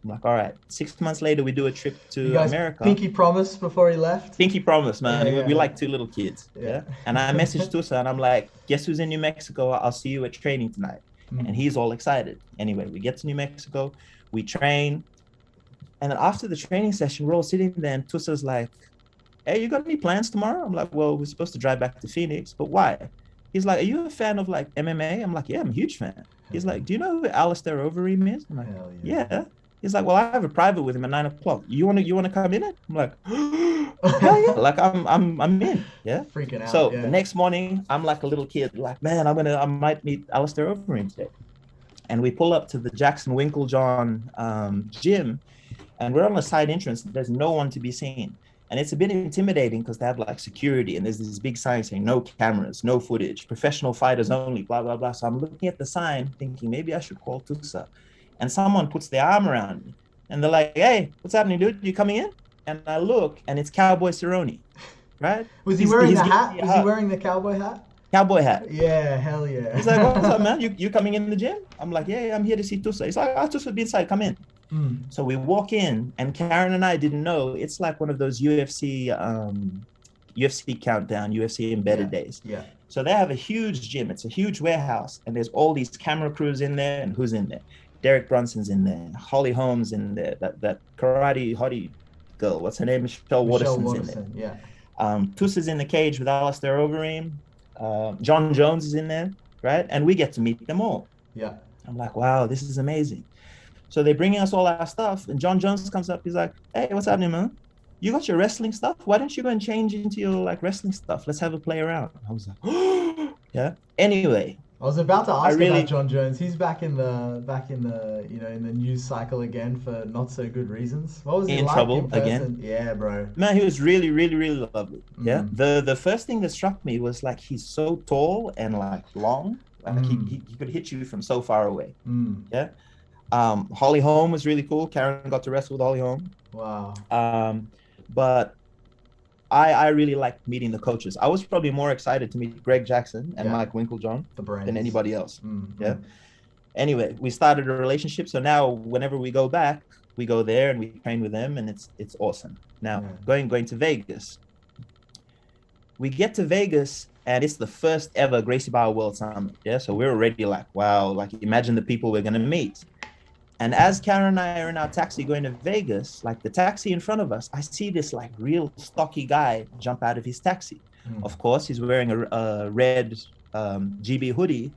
I'm like, all right. 6 months later, we do a trip to America. Pinky promise before he left? Pinky promise, man. We like two little kids. Yeah. And I messaged Tusa and I'm like, guess who's in New Mexico? I'll see you at training tonight. And he's all excited. Anyway, we get to New Mexico, we train. And then after the training session, we're all sitting there and Tusa's like, hey, you got any plans tomorrow? I'm like, well, we're supposed to drive back to Phoenix, but why? He's like, are you a fan of like MMA? I'm like, yeah, I'm a huge fan. He's like, do you know who Alistair Overeem is? I'm like, yeah. He's like, well, I have a private with him at 9 o'clock. You wanna come in it? I'm like, hell yeah! Like I'm in. Yeah. Freaking out. So the next morning, I'm like a little kid, like, man, I might meet Alistair Overeem today. And we pull up to the Jackson Winklejohn gym, and we're on a side entrance. There's no one to be seen. And it's a bit intimidating because they have like security and there's this big sign saying no cameras, no footage, professional fighters only, blah, blah, blah. So I'm looking at the sign thinking maybe I should call Tusa. And someone puts their arm around me and they're like, hey, what's happening, dude? You coming in? and I look, and it's Cowboy Cerrone, right? Was he wearing He's the giving me hat? a Was he hug. wearing the cowboy hat? Cowboy hat. Yeah, hell He's like, "What's up, yeah. man? You coming in the gym?" I'm like, "Yeah, I'm here to see Tusa." He's like, "Oh, Tusa, be inside. Come in." Mm. So we walk in, and Karen and I didn't know it's like one of those UFC countdown, UFC Yeah, embedded days. yeah. So they have a huge gym. It's a huge warehouse, and there's all these camera crews in there. And who's in there? Derek Brunson's in there. Holly Holmes in there. That karate hottie girl. What's her name? Michelle Michelle Waterson's in there. Watterson, yeah. Tusa's in the cage with Alistair Overeem. John Jones is in there, right? And we get to meet them all. Yeah. I'm like, wow, this is amazing. So they're bringing us all our stuff, and John Jones comes up. He's like, "Hey, what's happening, man? You got your wrestling stuff? Why don't you go and change into your like wrestling stuff? Let's have a play around." I was like, "Oh, yeah." Anyway, I was about to I ask about really John Jones. He's back in the in the news cycle again for not so good reasons. What was he in like in trouble person? again. Yeah, bro. Man, he was really, really, really lovely. Yeah. Mm. The first thing that struck me was like he's so tall and like long, like Mm. he could hit you from so far away. Mm. Yeah. Holly Holm was really cool. Karen got to wrestle with Holly Holm. Wow. But I really liked meeting the coaches. I was probably more excited to meet Greg Jackson and Yeah. Mike Winklejohn The brains. than anybody else. Mm. Yeah. Mm. Anyway, we started a relationship. So now whenever we go back, we go there and we train with them, and it's awesome. Now Yeah. going to Vegas. We get to Vegas and it's the first ever Gracie Bar World Summit. Yeah. So we're already like, wow, like imagine the people we're gonna meet. And as Karen and I are in our taxi going to Vegas, like the taxi in front of us, I see this like real stocky guy jump out of his taxi. Mm. Of course, he's wearing a red GB hoodie,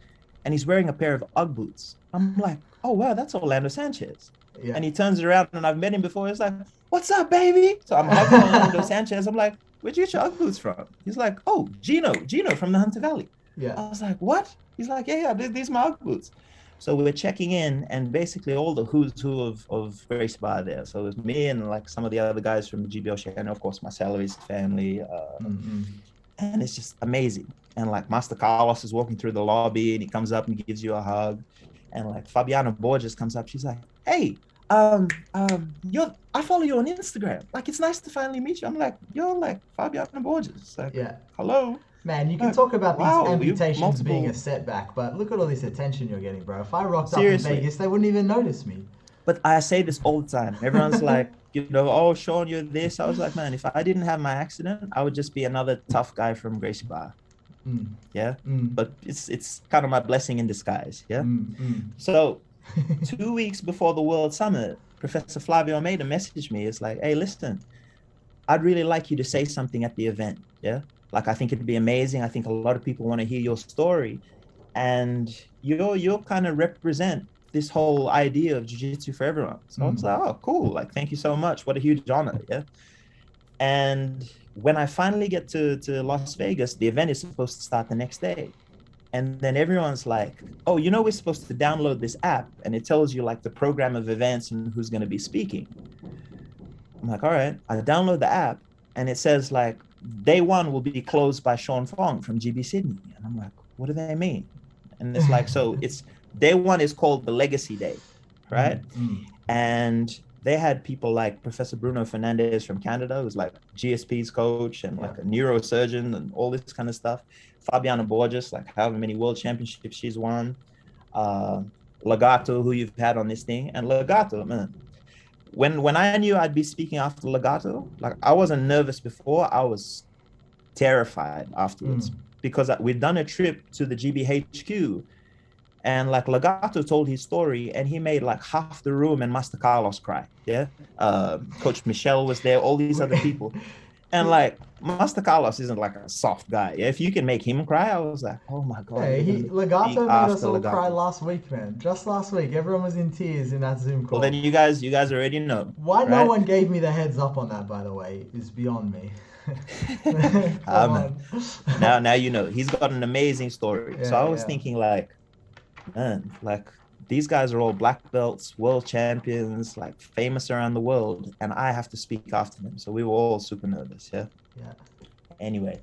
and he's wearing a pair of UGG boots. I'm like, oh wow, that's Orlando Sanchez. Yeah. And he turns around, and I've met him before. He's like, "What's up, baby?" So I'm hugging Orlando Sanchez. I'm like, "Where'd you get your UGG boots from?" He's like, "Oh, Gino from the Hunter Valley." Yeah. I was like, "What?" He's like, "Yeah, these are my UGG boots." So we're checking in, and basically all the who's who of Grace Bar there. So it was me and like some of the other guys from the GBO and of course Marcelo, his family. And it's just amazing. And like Master Carlos is walking through the lobby, and he comes up and gives you a hug. And like Fabiana Borges comes up, she's like, "Hey, I follow you on Instagram. Like, it's nice to finally meet you." I'm like, "You're like Fabiana Borges." Like, Yeah. hello. Man, you can talk about these Wow, amputations being a setback, but look at all this attention you're getting, bro. If I rocked Seriously. up in Vegas, they wouldn't even notice me. But I say this all the time. Everyone's like, "Oh, Sean, you're this." I was like, man, if I didn't have my accident, I would just be another tough guy from Gracie Bar. Mm. Yeah. Mm. But it's kind of my blessing in disguise. Yeah. Mm. So 2 weeks before the World Summit, Professor Flavio Almeida messaged me. It's like, "Hey, listen, I'd really like you to say something at the event. Yeah. Like, I think it'd be amazing. I think a lot of people want to hear your story. And you'll kind of represent this whole idea of jiu-jitsu for everyone." So I was like, "Oh, cool. Like, thank you so much. What a huge honor." Yeah. And when I finally get to Las Vegas, the event is supposed to start the next day. And then everyone's like, "Oh, we're supposed to download this app, and it tells you like the program of events and who's going to be speaking." I'm like, all right. I download the app, and it says like day one will be closed by Sean Fong from GB Sydney. And I'm like, what do they mean? And it's like, so it's day one is called the Legacy Day, right? And they had people like Professor Bruno Fernandez from Canada, who's like GSP's coach and like a neurosurgeon and all this kind of stuff. Fabiana Borges, like however many world championships she's won. Legato, who you've had on this thing. And Legato, man, when I knew I'd be speaking after Legato, like I wasn't nervous before, I was terrified afterwards because we'd done a trip to the GBHQ, and like Legato told his story, and he made like half the room and Master Carlos cry. Yeah. Coach Michelle was there, all these other people. And like Master Carlos isn't like a soft guy. Yeah? If you can make him cry, I was like, oh my God. Hey, Legato made us all cry last week, man. Just last week. Everyone was in tears in that Zoom call. Well, then you guys already know. Why right? no one gave me the heads up on that, by the way, is beyond me. Now you know. He's got an amazing story. Yeah, so I was thinking like, man, like these guys are all black belts, world champions, like famous around the world, and I have to speak after them. So we were all super nervous. Yeah. Anyway,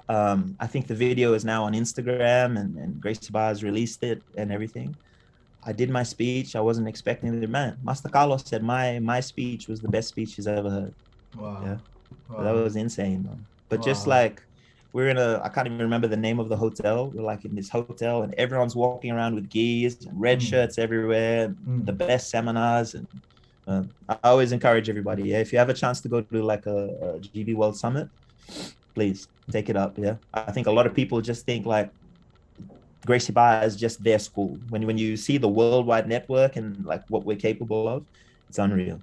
I think the video is now on Instagram, and Gracie Bar has released it and everything. I did my speech. I wasn't expecting it. Man, Master Carlos said my speech was the best speech he's ever heard. Wow. Yeah. That Wow. was insane, man. But just Wow. like we're in a, I can't even remember the name of the hotel. We're like in this hotel, and everyone's walking around with gears and red Mm. shirts everywhere. The Mm. best seminars, and I always encourage everybody. Yeah, if you have a chance to go to like a GB World Summit, please take it up. Yeah, I think a lot of people just think like Gracie Bar is just their school. When you see the worldwide network and like what we're capable of, it's unreal.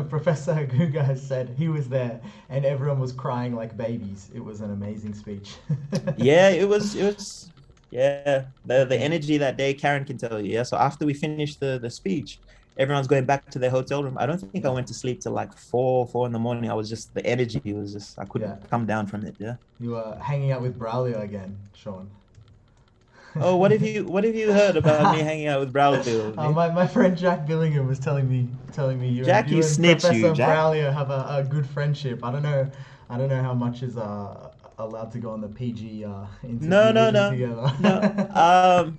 Professor Guga said he was there and everyone was crying like babies. It was an amazing speech. Yeah, it was yeah, the Mm. energy that day, Karen can tell you. Yeah. So after we finished the speech, everyone's going back to their hotel room. I don't think I went to sleep till like four in the morning. I was just the energy was just I couldn't Yeah. come down from it. Yeah. You were hanging out with Braulio again, Sean. Oh, what have you heard about me hanging out with Braulio? Me? My friend Jack Billingham was telling me Jack, you you and snitch, you Professor Jack. Braulio have a good friendship. I don't know how much is allowed to go on the PG No, interview no, living no, no. together.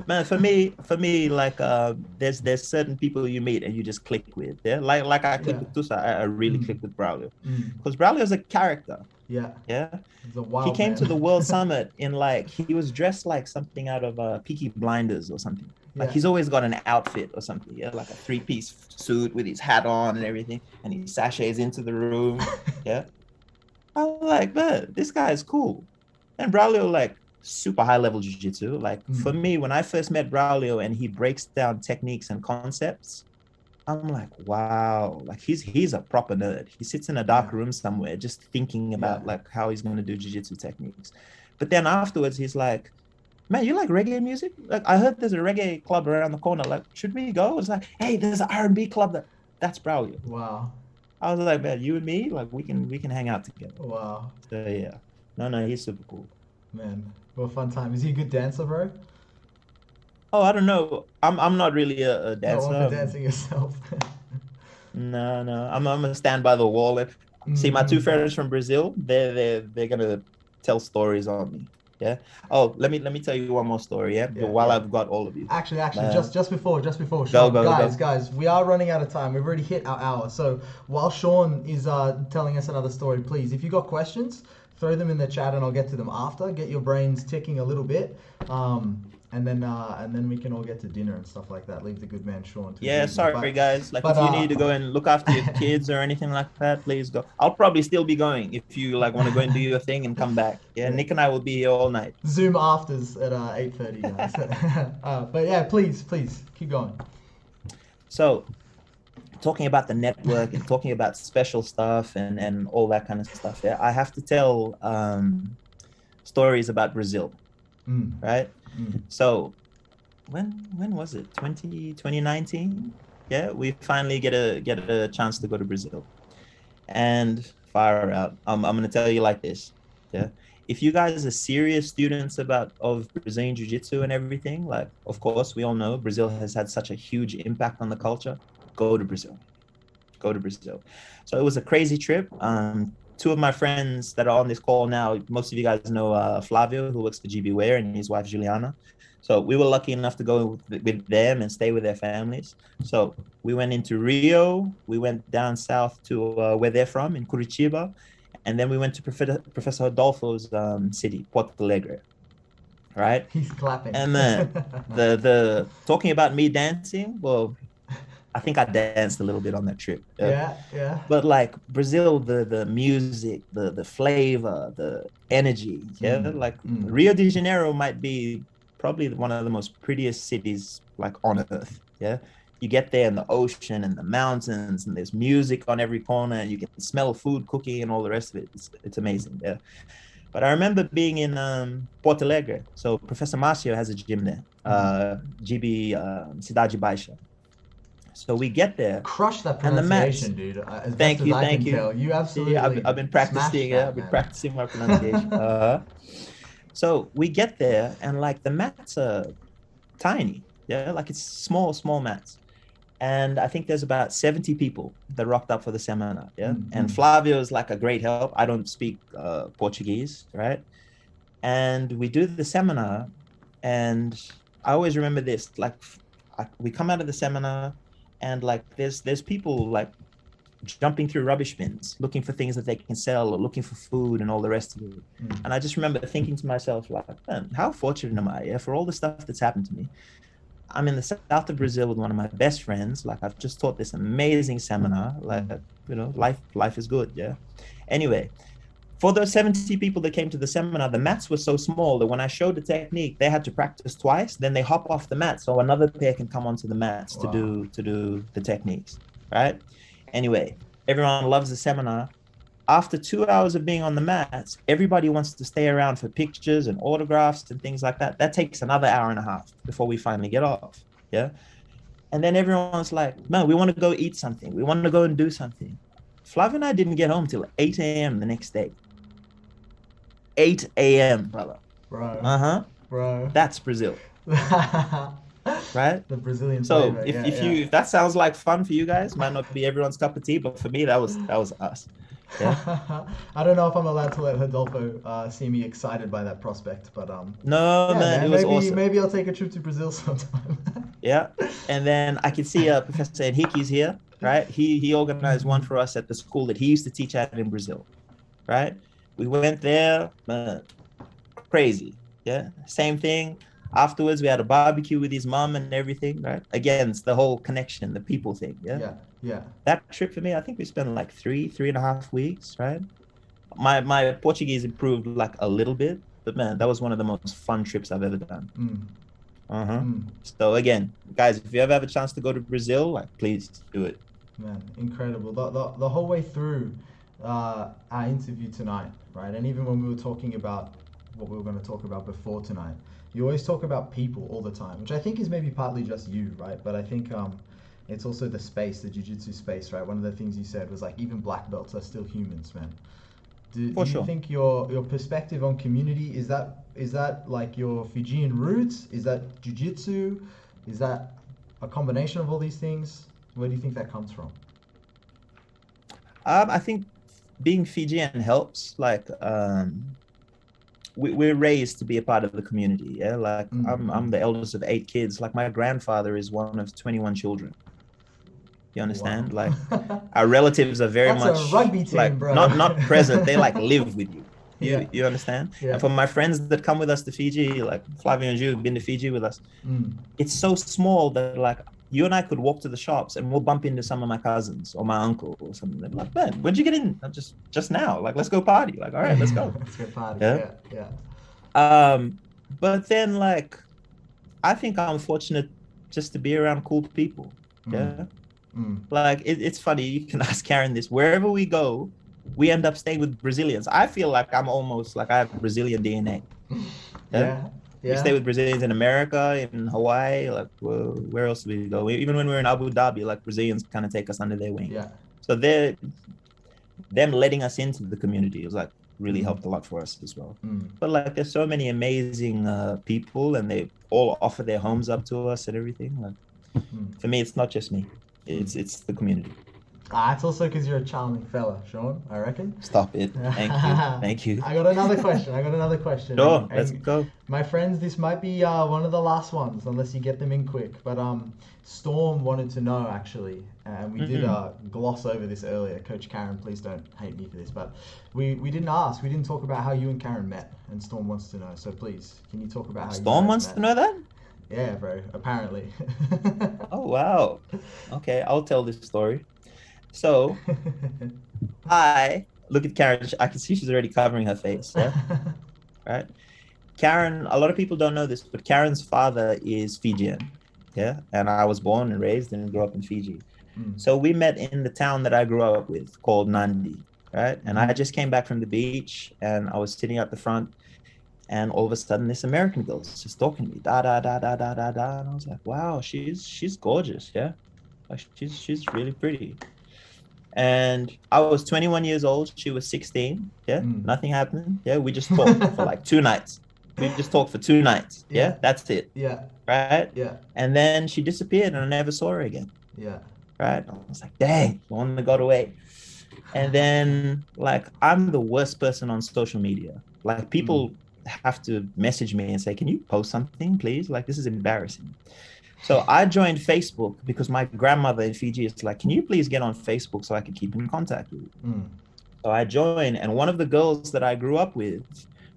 Man, for me, like there's certain people you meet and you just click with. Yeah, like I click Yeah. with Tusa. I really Mm. click with Braulio Mm. because Braulio is a character. Yeah. Yeah, He's a he wild came to man. the World Summit in like he was dressed like something out of Peaky Blinders or something. Like Yeah. he's always got an outfit or something. Yeah, like a three-piece suit with his hat on and everything, and he sachets into the room. Yeah, I'm like, man, this guy is cool. And Braulio, like, super high level jiu-jitsu. Like, for Mm. me, when I first met Braulio and he breaks down techniques and concepts, I'm like, wow, like he's a proper nerd. He sits in a Yeah. dark room somewhere just thinking Yeah. about like how he's gonna do jiu-jitsu techniques. But then afterwards, he's like, man, you like reggae music? Like, I heard there's a reggae club around the corner. Like, should we go? It's like, hey, there's an R&B club that's Braulio. Wow. I was like, man, you and me, like we can hang out together. Wow. So yeah. No, he's super cool. Man. What a fun time. Is he a good dancer, bro? Oh, I don't know. I'm not really a Not dancer. one for dancing yourself. No. I'm gonna stand by the wall. See, my two Mm. friends from Brazil, they're gonna tell stories on me. Yeah. Oh, let me tell you one more story. Yeah. Yeah, While yeah. I've got all of you. Actually, Uh, just before go Sean, go go. guys, we are running out of time. We've already hit our hour. So while Sean is telling us another story, please, if you got questions, throw them in the chat, and I'll get to them after. Get your brains ticking a little bit, and then we can all get to dinner and stuff like that. Leave the good man Sean to his Yeah, evening. sorry guys. Like But if you need to go and look after your kids or anything like that, please go. I'll probably still be going if you like want to go and do your thing and come back. Yeah, Nick and I will be here all night. Zoom afters at 8:30, guys. But yeah, please keep going. So talking about the network and talking about special stuff and all that kind of stuff. Yeah, I have to tell stories about Brazil, Mm. right? Mm. So when was it? 2019? Yeah, we finally get a chance to go to Brazil. And fire out. I'm gonna tell you like this. Yeah. If you guys are serious students of Brazilian Jiu-Jitsu and everything, like of course we all know Brazil has had such a huge impact on the culture. Go to Brazil. Go to Brazil. So it was a crazy trip. Two of my friends that are on this call now, most of you guys know Flavio, who works for GB Wear, and his wife Juliana. So we were lucky enough to go with them and stay with their families. So we went into Rio, we went down south to where they're from in Curitiba, and then we went to Professor Adolfo's city, Porto Alegre, right? He's clapping. And then the talking about me dancing, well, I think I danced a little bit on that trip. Yeah. Yeah. But like Brazil, the music, the flavor, the energy, yeah. Mm. Like Mm. Rio de Janeiro might be probably one of the most prettiest cities like on earth. Yeah. You get there in the ocean and the mountains, and there's music on every corner, and you can smell food cooking and all the rest of it. It's amazing. Yeah. But I remember being in Porto Alegre. So Professor Marcio has a gym there, GB Cidade Baixa. So we get there, Crush that and the mats. pronunciation, dude. As best Thank as you, I can thank you. tell, you Yeah, absolutely I've been smashed practicing. Yeah, that, I've been man. practicing my pronunciation. So we get there, and like the mats are tiny. Yeah, like it's small mats. And I think there's about 70 people that rocked up for the seminar. Yeah, and Flavio is like a great help. I don't speak Portuguese, right? And we do the seminar, and I always remember this. Like, we come out of the seminar, and like there's people like jumping through rubbish bins, looking for things that they can sell, or looking for food and all the rest of it. And I just remember thinking to myself, like, man, how fortunate am I, for all the stuff that's happened to me. I'm in the south of Brazil with one of my best friends. Like, I've just taught this amazing seminar. Like, life is good. Yeah. Anyway, for those 70 people that came to the seminar, the mats were so small that when I showed the technique, they had to practice twice. Then they hop off the mat so another pair can come onto the mats to do the techniques, right? Anyway, everyone loves the seminar. After 2 hours of being on the mats, everybody wants to stay around for pictures and autographs and things like that. That takes another hour and a half before we finally get off. Yeah. And then everyone's like, man, we want to go eat something. We want to go and do something. Flav and I didn't get home till 8 a.m. the next day. 8 a.m., brother. Bro. Bro. That's Brazil. Right? The Brazilian so flavor. If that sounds like fun for you guys, might not be everyone's cup of tea, but for me that was us. Yeah. I don't know if I'm allowed to let Rodolfo see me excited by that prospect, but no, man, it was awesome. Maybe I'll take a trip to Brazil sometime. Yeah. And then I can see Professor Henrique's here, right? He organized one for us at the school that he used to teach at in Brazil, right? We went there, crazy. Yeah. Same thing. Afterwards, we had a barbecue with his mom and everything, right? Again, it's the whole connection, the people thing. Yeah. That trip for me, I think we spent like 3.5 weeks, right? My Portuguese improved like a little bit, but man, that was one of the most fun trips I've ever done. So again, guys, if you ever have a chance to go to Brazil, like, please do it. Man, incredible. The whole way through our interview tonight, right? And even when we were talking about what we were going to talk about before tonight, you always talk about people all the time, which I think is maybe partly just you, right? But I think it's also the space, the jiu-jitsu space, right? One of the things you said was like, even black belts are still humans, man. Do you think your perspective on community, is that like your Fijian roots? Is that jiu-jitsu? Is that a combination of all these things? Where do you think that comes from? I think being Fijian helps. Like, we're raised to be a part of the community. Yeah, like I'm the eldest of 8 kids. Like, my grandfather is one of 21 children. You understand? Wow. Like, our relatives are very That's much a rugby team, like bro. not present. They like live with you. Yeah. You understand? Yeah. And for my friends that come with us to Fiji, like Flavio and Jiu have been to Fiji with us. It's so small that like you and I could walk to the shops and we'll bump into some of my cousins or my uncle or something. They're like, man, when'd you get in? I'm just now. Like, let's go party. Like, all right, let's go. Let's go party. Yeah. But then like, I think I'm fortunate just to be around cool people. Yeah. Like, it's funny. You can ask Karen this. Wherever we go, we end up staying with Brazilians. I feel like I'm almost like I have Brazilian DNA. Yeah. We stay with Brazilians in America, in Hawaii, like, well, where else do we go? Even when we're in Abu Dhabi, like, Brazilians kind of take us under their wing. Yeah. So them letting us into the community was like really helped a lot for us as well. But like, there's so many amazing people, and they all offer their homes up to us and everything. Like, for me, it's not just me; it's the community. It's also because you're a charming fella, Sean, I reckon. Stop it. Thank you. I got another question. Sure, let's go. My friends, this might be one of the last ones, unless you get them in quick. But Storm wanted to know, actually, and we did gloss over this earlier. Coach Karen, please don't hate me for this, but we didn't ask. We didn't talk about how you and Karen met, and Storm wants to know. So please, can you talk about how Storm wants to know that? Yeah, bro, apparently. Oh, wow. Okay, I'll tell this story. So, I look at Karen. I can see she's already covering her face. Yeah? Right? Karen, a lot of people don't know this, but Karen's father is Fijian. Yeah? And I was born and raised and grew up in Fiji. So we met in the town that I grew up with called Nandi. Right? And I just came back from the beach and I was sitting at the front, and all of a sudden this American girl is just talking to me. Da da da da da da da. And I was like, wow, she's gorgeous. Yeah? Like, she's really pretty. And I was 21 years old. She was 16. Yeah. Nothing happened. Yeah. We just talked for like 2 nights. We just talked for 2 nights. Yeah. That's it. Yeah. Right. Yeah. And then she disappeared and I never saw her again. Yeah. Right. I was like, dang, the one that got away. And then like, I'm the worst person on social media. Like, people have to message me and say, can you post something, please? Like, this is embarrassing. So I joined Facebook because my grandmother in Fiji is like, can you please get on Facebook so I can keep in contact with you? So I joined, and one of the girls that I grew up with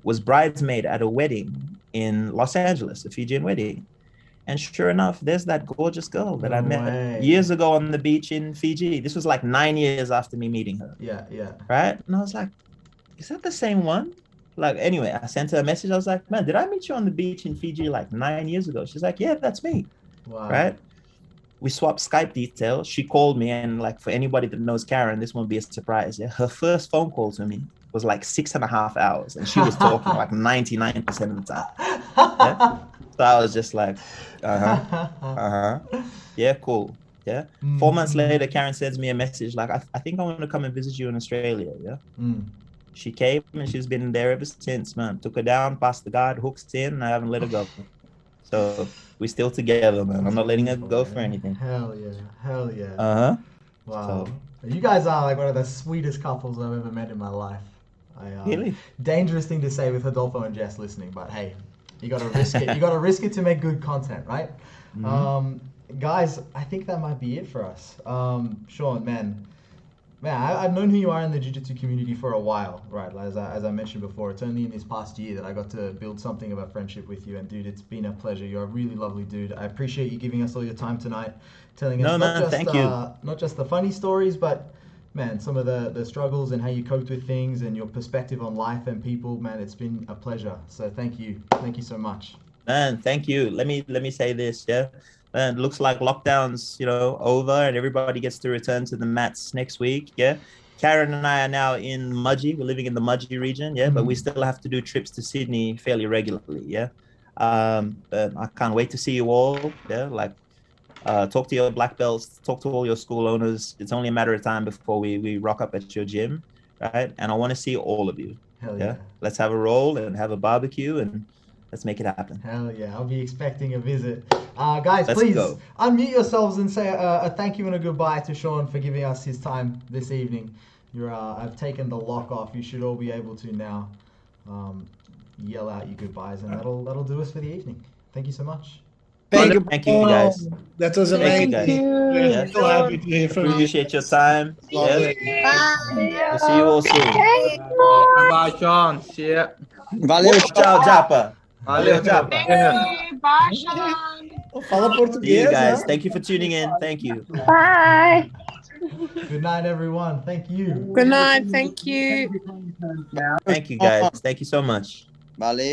was bridesmaid at a wedding in Los Angeles, a Fijian wedding. And sure enough, there's that gorgeous girl that I met years ago on the beach in Fiji. This was like 9 years after me meeting her. Yeah. Right? And I was like, is that the same one? Like, anyway, I sent her a message. I was like, man, did I meet you on the beach in Fiji like 9 years ago? She's like, yeah, that's me. Wow. Right? We swapped Skype details. She called me, and like, for anybody that knows Karen, this won't be a surprise. Yeah, her first phone call to me was like 6.5 hours, and she was talking like 99% of the time. Yeah? So I was just like, yeah, cool. Yeah. 4 months later, Karen sends me a message like, I think I want to come and visit you in Australia. Yeah. She came, and she's been there ever since, man. Took her down, passed the guard, hooks in, and I haven't let her go. So we're still together, man. I'm not letting her go for anything. Hell yeah. Wow. So, you guys are like one of the sweetest couples I've ever met in my life. Really? Dangerous thing to say with Adolfo and Jess listening, but hey, you got to risk it. You got to risk it to make good content, right? Guys, I think that might be it for us. Sean, man, I've known who you are in the jiu-jitsu community for a while, right? As I mentioned before, it's only in this past year that I got to build something of a friendship with you. And dude, it's been a pleasure. You're a really lovely dude. I appreciate you giving us all your time tonight, telling us not just the funny stories, but man, some of the struggles and how you coped with things and your perspective on life and people. Man, it's been a pleasure. So thank you so much. Man, thank you. Let me say this, yeah. And looks like lockdown's, over, and everybody gets to return to the mats next week. Yeah. Karen and I are now in Mudgee. We're living in the Mudgee region. Yeah. But we still have to do trips to Sydney fairly regularly. Yeah. But I can't wait to see you all. Yeah. Like, talk to your black belts, talk to all your school owners. It's only a matter of time before we rock up at your gym. Right. And I want to see all of you. Hell yeah. Let's have a roll and have a barbecue, and let's make it happen. Hell yeah. I'll be expecting a visit. Guys, please unmute yourselves and say a thank you and a goodbye to Sean for giving us his time this evening. I've taken the lock off. You should all be able to now yell out your goodbyes, and that'll do us for the evening. Thank you so much. Thank you guys. That was amazing. Thank you, guys. So happy to hear from you. Appreciate your time. Lovely. We'll see you all soon. Bye, Sean. See ya. Valeu, tchau, Japa. Valeu, Japa. Bye, Sean. Fala português. See you guys. Thank you for tuning in. Thank you. Bye. Good night, everyone. Thank you. Good night. Thank you. Thank you, guys. Thank you so much. Valeu.